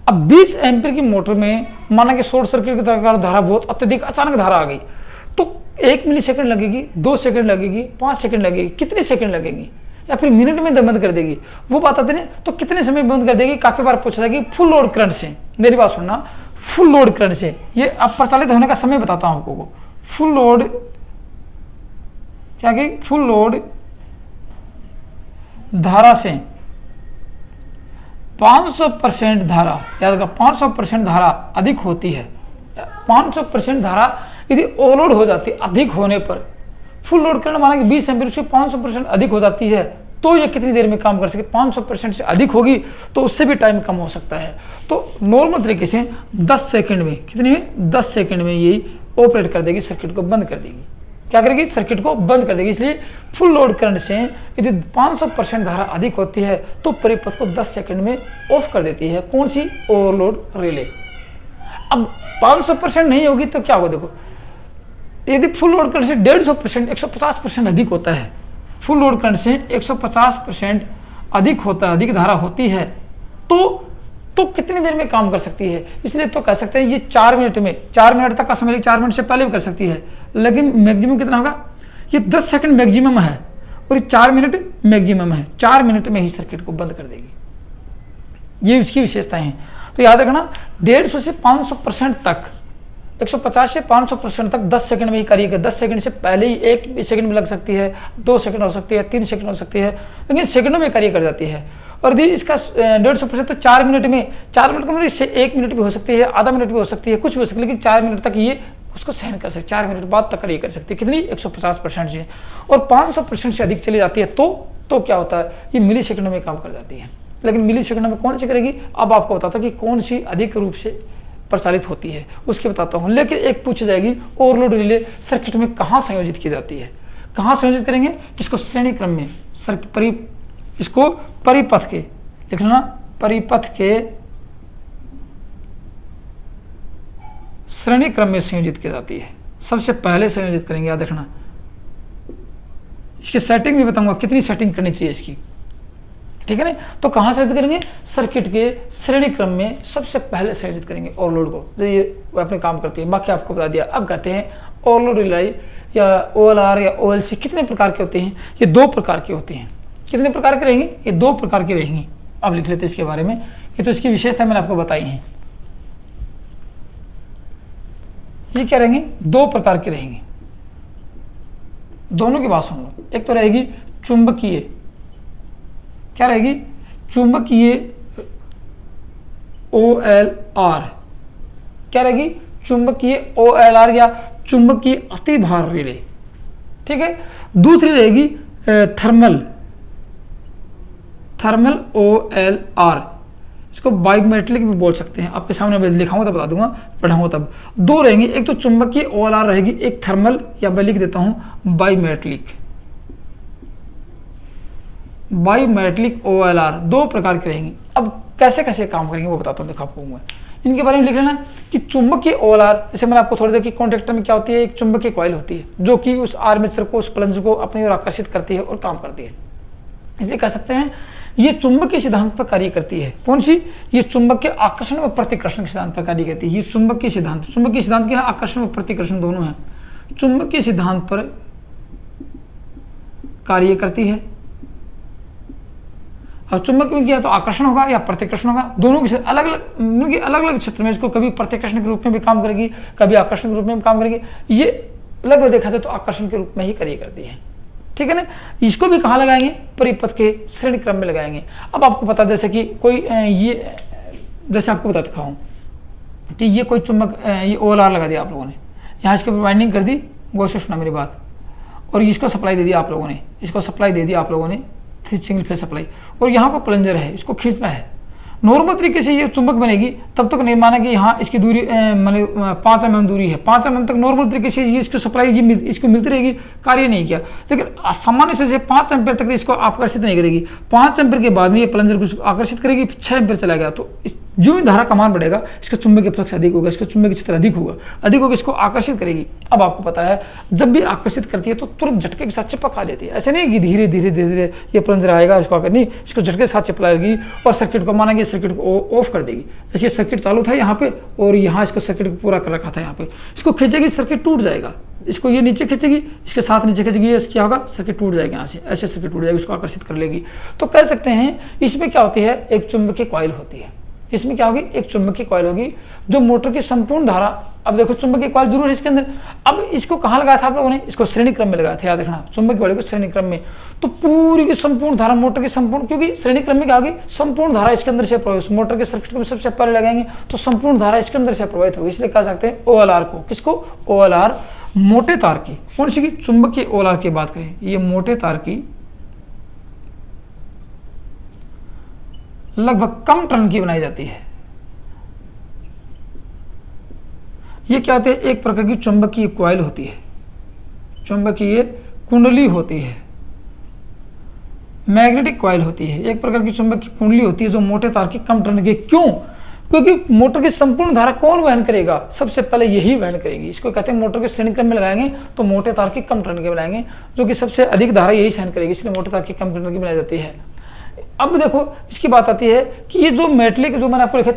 अब 20 एम्पीयर की मोटर में माना कि शॉर्ट सर्किट की धारा बहुत अत्यधिक अचानक धारा आ गई तो 1 मिली सेकंड लगेगी, 2 सेकंड लगेगी, 5 सेकंड लगेगी, कितने सेकंड लगेगी, या फिर मिनट में बंद कर देगी, वो बात आती नहीं। तो कितने समय बंद कर देगी, काफी बार पूछा जाएगी। फुल लोड करंट से, मेरी बात सुनना, फुल लोड करंट से, ये अब प्रचलित होने का समय बताता हूं आपको। फुल लोड क्या कि फुल लोड धारा से 500% धारा, याद रखा 500% धारा अधिक होती है, 500% धारा यदि ओवरलोड हो जाती है, अधिक होने पर फुल लोड करंट माना कि 20 एम्पीयर, उससे 500% अधिक हो जाती है तो ये कितनी देर में काम कर सके, 500% से अधिक होगी तो उससे भी टाइम कम हो सकता है। तो नॉर्मल तरीके से 10 सेकंड में, कितने में, 10 सेकंड में यही ऑपरेट कर देगी, सर्किट को बंद कर देगी। क्या करेगी, सर्किट को बंद कर देगी। इसलिए फुल लोड करंट से यदि 500% धारा अधिक होती है तो परिपथ को 10 सेकंड में ऑफ कर देती है। कौन सी, ओवरलोड रिले। अब 500% नहीं होगी तो क्या होगा, देखो यदि फुल लोड करंट से 150%, 150% अधिक होता है, फुल लोड करंट से 150% अधिक होता है, अधिक धारा होती है तो कितनी देर में काम कर सकती है। इसलिए तो कह सकते हैं ये 4 मिनट में, 4 मिनट तक का समय, 4 मिनट से पहले भी कर सकती है, लेकिन मैक्सिमम कितना होगा, ये 10 सेकंड मैक्सिमम है और ये 4 मिनट मैक्सिमम है। 4 मिनट में ही सर्किट को बंद कर देगी, ये उसकी विशेषताएं हैं। तो याद रखना 150 से 500% तक, 150 से 500% तक 10 सेकंड में ही करिएगा। 10 सेकंड से पहले ही 1 सेकंड में लग सकती है, 2 सेकंड हो सकती है, 3 सेकंड हो सकती है, लेकिन सेकंडों में कार्य कर जाती है। और यदि इसका 150% तो 4 मिनट में, 4 मिनट में 1 मिनट भी हो सकती है, आधा मिनट भी हो सकती है, कुछ भी हो सकती है, लेकिन 4 मिनट तक ये उसको सहन कर सकती है। 4 मिनट बाद तक कार्य कर सकती है, कितनी, 150% से। और 500% से अधिक चली जाती है तो क्या होता है, ये मिली सेकंडों में काम कर जाती है। लेकिन मिली सेकंडों में कौन सी करेगी, अब आपको बताता हूँ कि कौन सी अधिक रूप से प्रचालित होती है, उसकी बताता हूँ। लेकिन एक पूछ जाएगी, ओवरलोड रिले सर्किट में कहाँ संयोजित की जाती है, कहाँ संयोजित करेंगे, इसको श्रेणी क्रम में, इसको परिपथ के, लिख लेना, परिपथ के श्रेणी क्रम में संयोजित की जाती है। सबसे पहले संयोजित करेंगे, याद रखना। इसकी सेटिंग भी बताऊंगा, कितनी सेटिंग करनी चाहिए इसकी, ठीक है ना। तो कहाँ संयोजित करेंगे, सर्किट के श्रेणी क्रम में सबसे पहले संयोजित करेंगे ओवरलोड को, जो ये अपने काम करती है। बाकी आपको बता दिया। अब कहते हैं ओवरलोड रिले या OLR या OLC कितने प्रकार के होते हैं, ये 2 प्रकार के होते हैं। कितने प्रकार के रहेंगे, ये 2 प्रकार के रहेंगी। अब लिख लेते हैं इसके बारे में, ये तो इसकी विशेषता मैंने आपको बताई है। ये क्या रहेंगी, 2 प्रकार की रहेंगी, दोनों की बात सुन लो। एक तो रहेगी चुंबकीय, क्या रहेगी, चुंबकीय OLR, क्या रहेगी, चुंबकीय OLR या चुंबकीय अतिभार रिले, ठीक है। दूसरी रहेगी थर्मल OLR, इसको बायोमेट्रिक भी बोल सकते हैं। आपके सामने मैं लिखाऊंगा तब बता दूंगा, पढ़ाऊंगा तब। 2 रहेंगी, एक तो चुंबकीय OLR रहेगी, एक थर्मल, या मैं लिख देता हूं बायोमेट्रिक OLR, 2 प्रकार की रहेंगी। अब कैसे कैसे काम करेंगे वो बताता हूँ, देखो आपको मैं इनके बारे में लिख लेना कि चुंबकीय OLR, जैसे मैंने आपको थोड़ी देर की कॉन्ट्रैक्टर में क्या होती है, एक चुंबकीय कॉइल होती है जो कि उस आर्मेचर को, उस प्लंजर को अपनी ओर आकर्षित करती है और काम करती है। इसलिए कह सकते हैं ये चुंबकीय सिद्धांत पर कार्य करती है। कौन सी, ये चुंबकीय आकर्षण व प्रतिकर्षण के सिद्धांत पर कार्य करती है। ये चुंबकीय सिद्धांत क्या है, आकर्षण व प्रतिकर्षण दोनों है, चुंबकीय सिद्धांत पर कार्य करती है। और चुंबक में क्या तो आकर्षण होगा या प्रतिकर्षण होगा, दोनों के अलग अलग क्षेत्र में इसको कभी प्रतिकर्षण के रूप में भी काम करेगी, कभी आकर्षण के रूप में भी काम करेगी। ये लगभग देखा जाए तो आकर्षण के रूप में ही कार्य करती है, ठीक है ना। इसको भी कहाँ लगाएंगे, परिपथ के श्रेणी क्रम में लगाएंगे। अब आपको पता, जैसे कि कोई ये, जैसे आपको बता दिखाऊं कि ये कोई चुंबक, ये OLR लगा दिया आप लोगों ने, यहाँ इसके ऊपर वाइंडिंग कर दी, गौर से सुना मेरी बात, और इसको सप्लाई दे दिया आप लोगों ने, इसको सप्लाई दे दिया आप लोगों ने, सिंगल फेज सप्लाई, और यहाँ को प्लंजर है, इसको खींचना है। नॉर्मल तरीके से ये चुंबक बनेगी तब तक नहीं माना कि यहाँ इसकी दूरी मतलब 5 mm दूरी है, 5 mm तक नॉर्मल तरीके से ये इसको सप्लाई इसको मिलती रहेगी, कार्य नहीं किया। लेकिन सामान्य से 5 एम्पीयर तक इसको आकर्षित नहीं करेगी। 5 एम्पीयर के बाद में ये प्लंजर को आकर्षित करेगी, 6 एम्पीयर चला गया तो जो भी धारा का मान बढ़ेगा, इसका चुंबकीय फ्लक्स अधिक होगा, इसका चुंबकीय क्षेत्र अधिक होगा, इसको आकर्षित करेगी। अब आपको पता है जब भी आकर्षित करती है तो तुरंत झटके के साथ चिपका लेती है। ऐसे नहीं कि धीरे धीरे ये प्लंजर आएगा, इसको आकर नहीं, इसको झटके के साथ चिपकाएगी और सर्किट को मानेंगे, सर्किट को ऑफ कर देगी। जैसे सर्किट चालू था यहाँ पे और यहाँ इसको सर्किट को पूरा कर रखा था, यहाँ पे इसको खींचेगी, सर्किट टूट जाएगा। इसको ये नीचे खींचेगी, इसके साथ नीचे खींचेगी, ये क्या होगा, सर्किट टूट जाएगा यहाँ से, ऐसे सर्किट टूट जाएगी, उसको आकर्षित कर लेगी। तो कह सकते हैं इसमें क्या होती है, एक चुंबकीय कॉइल होती है, इसमें क्या होगी, एक चुंबकीय कॉइल होगी जो मोटर की संपूर्ण धारा, अब देखो चुंबकीय कॉइल जरूर है इसके अंदर। अब इसको कहाँ लगाया था आप लोगों ने, इसको श्रेणी क्रम में लगाया था, याद रखना, चुंबकीय कॉइल को श्रेणी क्रम में। तो पूरी की संपूर्ण धारा मोटर की संपूर्ण, क्योंकि श्रेणी क्रम में क्या होगी, संपूर्ण धारा इसके अंदर से प्रवाहित, मोटर के सर्किट में सबसे पहले लगाएंगे तो संपूर्ण धारा इसके अंदर से प्रवाहित होगी, इसलिए कह सकते हैं OLR को, किसको, OLR, मोटे तार की, कौन सी की, चुंबकीय OLR की बात करें, ये मोटे तार की लगभग कम टर्न की बनाई जाती है। ये क्या होते हैं, एक प्रकार की चुंबकीय कॉइल होती है, चुंबकीय कुंडली होती है, मैग्नेटिक कॉइल होती है, एक प्रकार की चुंबकीय कुंडली होती है जो मोटे तार की कम टर्न की। क्यों, क्योंकि मोटर की संपूर्ण धारा कौन वहन करेगा, सबसे पहले यही वहन करेगी। इसको कहते हैं मोटर के श्रेणी क्रम में लगाएंगे तो मोटे तार की कम टर्न के बनाएंगे, जो कि सबसे अधिक धारा यही सहन करेगी, इसलिए मोटे तार की कम टर्न की बनाई जाती है। अब देखो इसकी बात आती है कि ये जो मेटलिक, जो मैंने आपको लिखा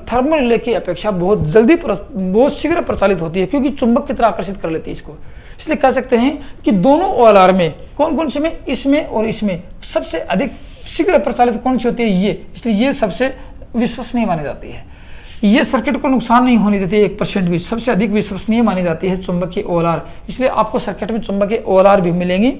थर्मल रिले की अपेक्षा बहुत जल्दी बहुत शीघ्र प्रचालित होती है, क्योंकि चुंबक की तरह आकर्षित कर लेती है इसको। इसलिए कह सकते हैं कि दोनों OLR में, कौन कौन से में, इसमें और इसमें सबसे अधिक शीघ्र प्रचालित कौन सी होती है, ये, इसलिए ये सबसे विश्वसनीय मानी जाती है। ये सर्किट को नुकसान नहीं होने देती है 1% भी, सबसे अधिक विश्वसनीय मानी जाती है चुंबकीय OLR। इसलिए आपको सर्किट में चुंबकीय OLR भी मिलेंगी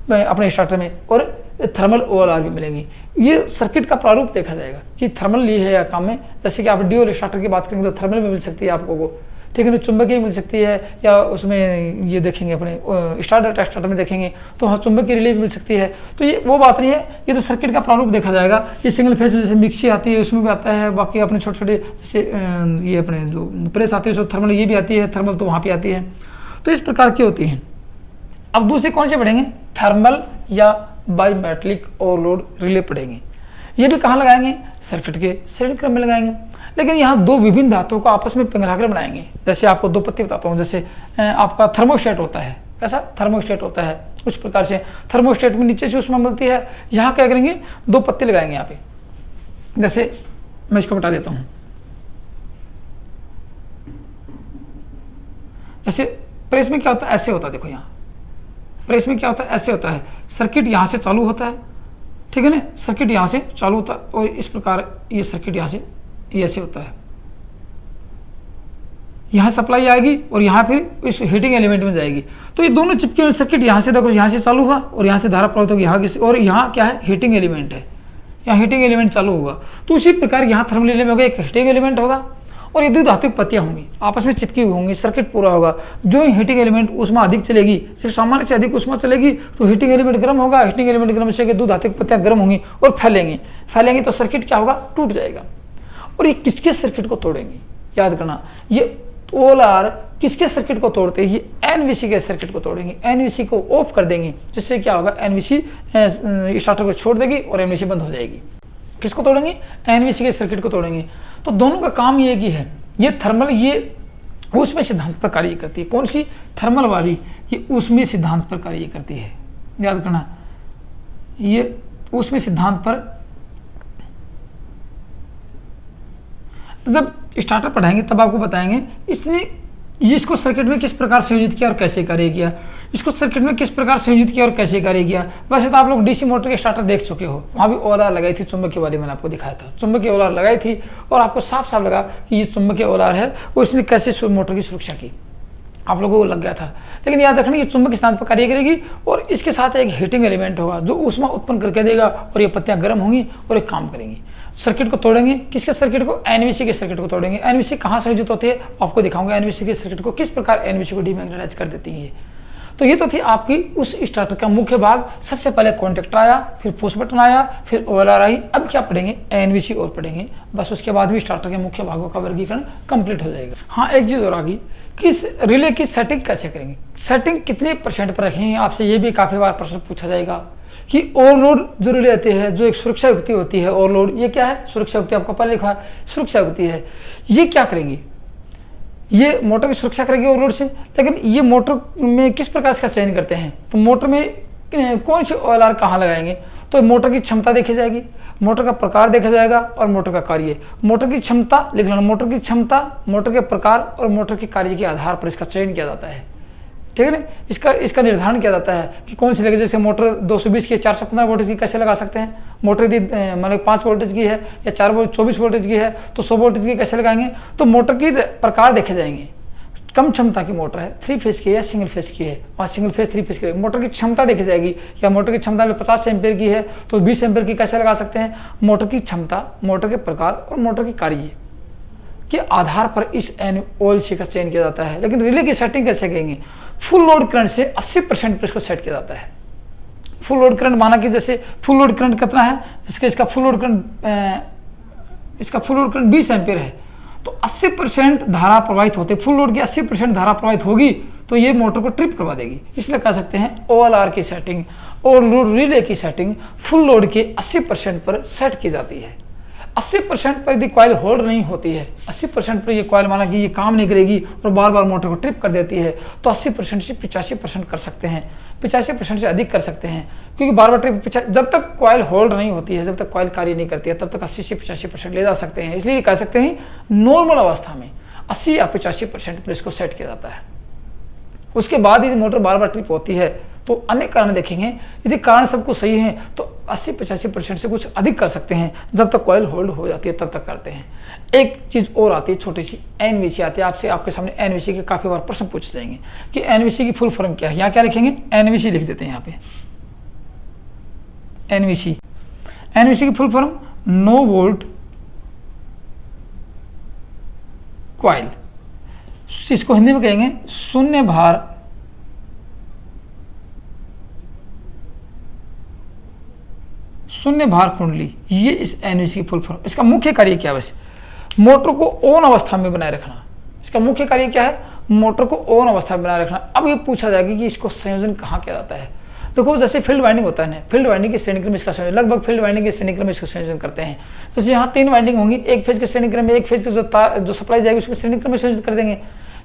अपने स्टार्टर में, और थर्मल OLR भी मिलेंगी। ये सर्किट का प्रारूप देखा जाएगा कि थर्मल ली है या काम में, जैसे कि आप ड्यूअल स्टार्टर की बात करेंगे तो थर्मल में मिल सकती है आपको वो, ठीक है ना, चुंबकीय मिल सकती है, या उसमें ये देखेंगे अपने स्टार्टर में देखेंगे तो वहाँ चुंबकीय रिले भी मिल सकती है। तो ये वो बात नहीं है, ये तो सर्किट का प्रारूप देखा जाएगा। ये सिंगल फेज में जैसे मिक्सी आती है उसमें भी आता है, बाकी अपने छोटे छोटे जैसे ये अपने जो प्रेस आती है उसमें थर्मल ये भी आती है, थर्मल तो वहाँ पर आती है। तो इस प्रकार की होती है। अब दूसरे कौन से पढ़ेंगे, थर्मल या बाईमेटलिक ओवरलोड रिले पढ़ेंगे। ये भी कहाँ लगाएंगे, सर्किट के श्रेणी क्रम में लगाएंगे। लेकिन यहाँ दो विभिन्न धातुओं को आपस में पिघलाकर बनाएंगे। जैसे आपको दो पत्ती बताता हूँ, जैसे आपका थर्मोस्टेट होता है, कैसा थर्मोस्टेट होता है, उस प्रकार से थर्मोस्टेट में नीचे से उष्मा मिलती है। यहाँ क्या करेंगे, दो पत्ती लगाएंगे यहाँ पे। जैसे मैं इसको बता देता हूँ, जैसे प्रेस में क्या होता है, ऐसे होता है, देखो यहाँ प्रेस में क्या होता है, ऐसे होता है, सर्किट यहाँ से चालू होता है, ठीक है ना, सर्किट यहाँ से चालू होता है और इस प्रकार ये सर्किट यहाँ से ये ऐसे होता है। यहाँ सप्लाई आएगी और यहाँ फिर इस हीटिंग एलिमेंट में जाएगी। तो ये दोनों चिपके हुए सर्किट यहाँ से देखो, यहाँ से चालू हुआ और यहाँ से धारा प्रवाहित होगी यहाँ की, और यहाँ क्या है, हीटिंग एलिमेंट है, यहाँ हीटिंग एलिमेंट चालू होगा। तो उसी प्रकार यहाँ थर्मल रिले में होगा, एक हीटिंग एलिमेंट होगा और ये दो धातुक पत्तियां होंगी, आपस में चिपकी हुई होंगी, सर्किट पूरा होगा। जो हीटिंग एलिमेंट उष्मा अधिक चलेगी, जब सामान्य से अधिक उष्मा चलेगी तो हीटिंग एलिमेंट गर्म होगा, हीटिंग एलिमेंट गर्म से दो धातुक पत्तियां गर्म होंगी और फैलेंगी तो सर्किट क्या होगा, टूट जाएगा। और ये किसके सर्किट को तोड़ेंगी, याद करना, ये OLR किसके सर्किट को तोड़ते हैं, ये NVC के सर्किट को तोड़ेंगे, NVC को ऑफ कर देंगे, जिससे क्या होगा, NVC स्टार्टर को छोड़ देगी और NVC बंद हो जाएगी। किसको तोड़ेंगे, NVC के सर्किट को तोड़ेंगे। तो दोनों का काम ये ही है, ये थर्मल ये ऊष्मीय सिद्धांत पर कार्य करती है। कौन सी, थर्मल वाली, ये ऊष्मीय सिद्धांत पर कार्य करती है, याद करना, ये ऊष्मीय सिद्धांत पर। जब स्टार्टर पढ़ाएंगे तब आपको बताएंगे इसने ये इसको सर्किट में किस प्रकार संयोजित किया और कैसे कार्य किया, इसको सर्किट में किस प्रकार संयोजित किया और कैसे कार्य किया। वैसे तो आप लोग DC मोटर के स्टार्टर देख चुके हो, वहाँ भी OLR लगाई थी, चुंबकीय वाली मैंने आपको दिखाया था, चुंबकीय OLR लगाई थी और आपको साफ साफ लगा कि ये चुंबकीय OLR है और इसने कैसे मोटर की सुरक्षा की, आप लोगों को लग गया था। लेकिन याद रखना, ये चुंबकीय सिद्धांत पर कार्य करेगी और इसके साथ एक हीटिंग एलिमेंट होगा जो ऊष्मा उत्पन्न करके देगा और ये पत्तियां गर्म होंगी और एक काम करेंगी, सर्किट को तोड़ेंगे। किसके सर्किट को, NVC के सर्किट को तोड़ेंगे। NVC कहाँ संयोजित होते हैं आपको दिखाऊंगा, NVC के सर्किट को किस प्रकार NVC को डीमैग्नेटाइज कर देती है। तो ये तो थी आपकी उस स्टार्टर का मुख्य भाग। सबसे पहले कॉन्टेक्टर आया, फिर पुश बटन आया, फिर OLR आई। अब क्या पढ़ेंगे, NVC और पढ़ेंगे, बस उसके बाद भी स्टार्टर के मुख्य भागों का वर्गीकरण कंप्लीट हो जाएगा। हाँ, एक चीज़ और आ गई कि इस रिले की सेटिंग कैसे करेंगे, सेटिंग कितने % पर रखेंगे, आपसे ये भी काफ़ी बार प्रश्न पूछा जाएगा कि ओवरलोड जो रिले आती है, जो एक सुरक्षा युक्ति होती है ओवरलोड, ये क्या है, सुरक्षा युक्ति आपको पहले लिखा है, सुरक्षा युक्ति है। ये क्या करेंगी, ये मोटर की सुरक्षा करेगी ओवरलोड से। लेकिन ये मोटर में किस प्रकार इसका चयन करते हैं, तो मोटर में कौन सी OLR कहाँ लगाएंगे, तो मोटर की क्षमता देखी जाएगी, मोटर का प्रकार देखा जाएगा और मोटर का कार्य। मोटर की क्षमता लिख लेना, मोटर की क्षमता, मोटर के प्रकार और मोटर के कार्य के आधार पर इसका चयन किया जाता है। ठीक है ना। इसका निर्धारण किया जाता है कि कौन सी लगे। जैसे मोटर 220 की 415 वोल्टेज की कैसे लगा सकते हैं, मोटर यदि मतलब 5 वोल्टेज की है या 24 वोल्टेज की है तो 100 वोल्टेज की कैसे लगाएंगे। तो मोटर की प्रकार देखे जाएंगे, कम क्षमता की मोटर है 3 फेज की या सिंगल फेज की है, वहाँ सिंगल फेज 3 फेज की मोटर की क्षमता देखी जाएगी। या मोटर की क्षमता में 50 एम्पीयर की है तो 20 एम्पीयर की कैसे लगा सकते हैं। मोटर की क्षमता, मोटर के प्रकार और मोटर की कार्य के आधार पर इस OLC का चयन किया जाता है। लेकिन रिले की सेटिंग कैसे करेंगे, फुल लोड करंट से 80% पर इसको सेट किया जाता है। फुल लोड करंट माना कि जैसे फुल लोड करंट कितना है, जिसका इसका फुल लोड करंट 20 एम्पीयर है तो 80% धारा प्रवाहित होते, फुल लोड की 80% धारा प्रवाहित होगी तो ये मोटर को ट्रिप करवा देगी। इसलिए कह सकते हैं OLR की सेटिंग और लोड रिले की सेटिंग फुल लोड के 80% पर सेट की जाती है। 80% पर यदि कॉइल होल्ड नहीं होती है, 80% पर ये कॉइल माना कि ये काम नहीं करेगी और बार बार मोटर को ट्रिप कर देती है तो 80% से 85% कर सकते हैं, 85% से अधिक कर सकते हैं। क्योंकि बार बार ट्रिप जब तक कॉइल होल्ड नहीं होती है, जब तक कॉइल कार्य नहीं करती है तब तक 80 से 85% ले जा सकते हैं। इसलिए कह सकते हैं नॉर्मल अवस्था में 80 या 85% पर इसको सेट किया जाता है। उसके बाद यदि मोटर बार बार ट्रिप होती है तो अन्य कारण देखेंगे। यदि कारण सब कुछ सही है तो 80-85% से कुछ अधिक कर सकते हैं। जब तक कॉइल होल्ड हो जाती है तब तक करते हैं। एक चीज़ और आती है, छोटी सी NVC आती है। आपके सामने NVC के काफ़ी बार प्रश्न पूछे जाएंगे कि NVC की फुल फॉर्म क्या है। यहाँ क्या लिखेंगे, NVC लिख देते हैं यहाँ पे। NVC की full form no volt coil, इसको हिंदी में कहेंगे शून्य भार कुंडली। ये इस NVC की फुल फॉर्म। इसका मुख्य कार्य क्या है, वैसे मोटर को ऑन अवस्था में बनाए रखना। इसका मुख्य कार्य क्या है, मोटर को ऑन अवस्था में बनाए रखना। अब ये पूछा जाएगा कि इसको संयोजन कहाँ किया जाता है। देखो जैसे फील्ड वाइंडिंग होता है ना, फील्ड वाइंडिंग के श्रेणी क्रम में इसका संयोजन, लगभग फील्ड वाइंडिंग के श्रेणी क्रम में इसका संयोजन करते हैं। जैसे यहाँ 3 वाइंडिंग होंगी, एक फेज के श्रेणी क्रम में, एक फेज की जो सप्लाई जाएगी उसके श्रेणी क्रम में संयोजित कर देंगे,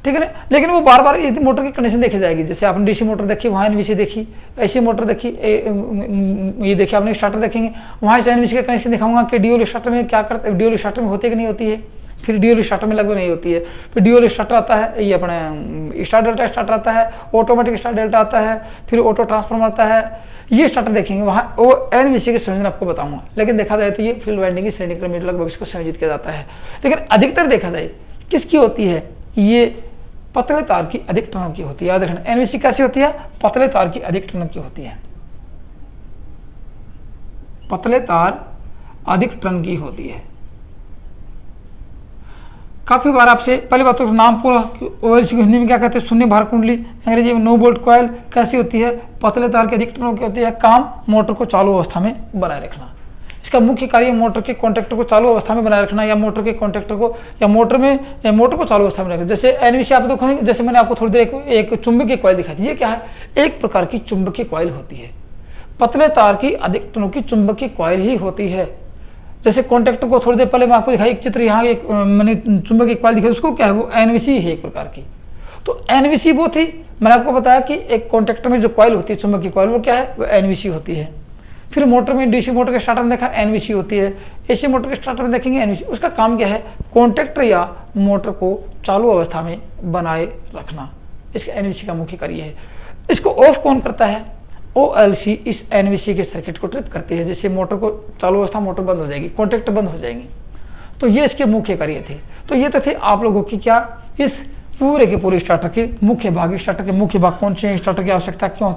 ठीक है ना। लेकिन वो बार बार यदि मोटर की कंडीशन देखी जाएगी, जैसे आपने DC मोटर देखी वहाँ NVC देखी, ऐसी मोटर देखी, ये देखिए आपने स्टार्टर देखेंगे वहाँ से NVC का कनेक्शन दिखाऊंगा कि DOL स्टार्टर में क्या करते हैं, DOL स्टार्टर में होती है कि नहीं होती है। फिर DOL स्टार्टर में लगभग नहीं होती है। फिर DOL स्टार्टर आता है, ये अपने स्टार डेल्टा स्टार्टर आता है, ऑटोमेटिक स्टार डेल्टा आता है, फिर ऑटो ट्रांसफॉर्मर आता है। ये स्टार्टर देखेंगे वहाँ वो NVC के संयोजन आपको बताऊंगा। लेकिन देखा जाए तो ये फील्ड वाइंडिंग की श्रेणी क्रम में लगभग इसको संयोजित किया जाता है। लेकिन अधिकतर देखा जाए किसकी होती है, ये पतले तार की अधिक टर्न की होती है। याद रखना NVC कैसी होती है, पतले तार की अधिक टर्न की होती है। पतले तार अधिक टर्न की होती है। काफी बार आपसे पहले बात तो नाम पूरा OLC को हिंदी में क्या कहते हैं, शून्य भार कुंडली, अंग्रेजी में नो वोल्ट कॉइल कैसी होती है, पतले तार के अधिक टर्नों की होती है। काम मोटर को चालू अवस्था में बनाए रखना। इसका मुख्य कार्य मोटर के कॉन्टैक्टर को चालू अवस्था में बनाए रखना, या मोटर के कॉन्टैक्टर को या मोटर को चालू अवस्था में रखना। जैसे NVC आप देखोगे, जैसे मैंने आपको थोड़ी देर एक चुंबकीय कॉइल दिखाई थी, ये क्या है, एक प्रकार की चुंबकीय कॉइल होती है। पतले तार की अधिक टर्नों की चुंबकीय कॉइल ही होती है। जैसे कॉन्टैक्टर को थोड़ी देर पहले मैं आपको दिखाई एक चित्र, यहाँ एक मैंने चुंबकीय कॉइल दिखाई, उसको क्या है, वो NVC है एक प्रकार की। तो NVC वो थी, मैंने आपको बताया कि एक कॉन्टैक्टर में जो कॉइल होती है चुंबकीय कॉइल, वो क्या है, वो NVC होती है। फिर मोटर में DC मोटर के स्टार्टर में देखा NVC होती है, AC मोटर के स्टार्टर में देखेंगे NVC। उसका काम क्या है, कॉन्टैक्टर या मोटर को चालू अवस्था में बनाए रखना, इसका NVC का मुख्य कार्य है। इसको ऑफ कौन करता है, OLC इस NVC के सर्किट को ट्रिप करती है। जैसे मोटर को चालू अवस्था, मोटर बंद हो जाएगी, कॉन्टैक्टर बंद हो जाएंगे। तो ये इसके मुख्य कार्य थे। तो ये तो थे आप लोगों की क्या, इस पूरे के पूरे स्टार्टर के मुख्य भाग। स्टार्टर के मुख्य भाग कौन से हैं, स्टार्टर की आवश्यकता क्यों होती है।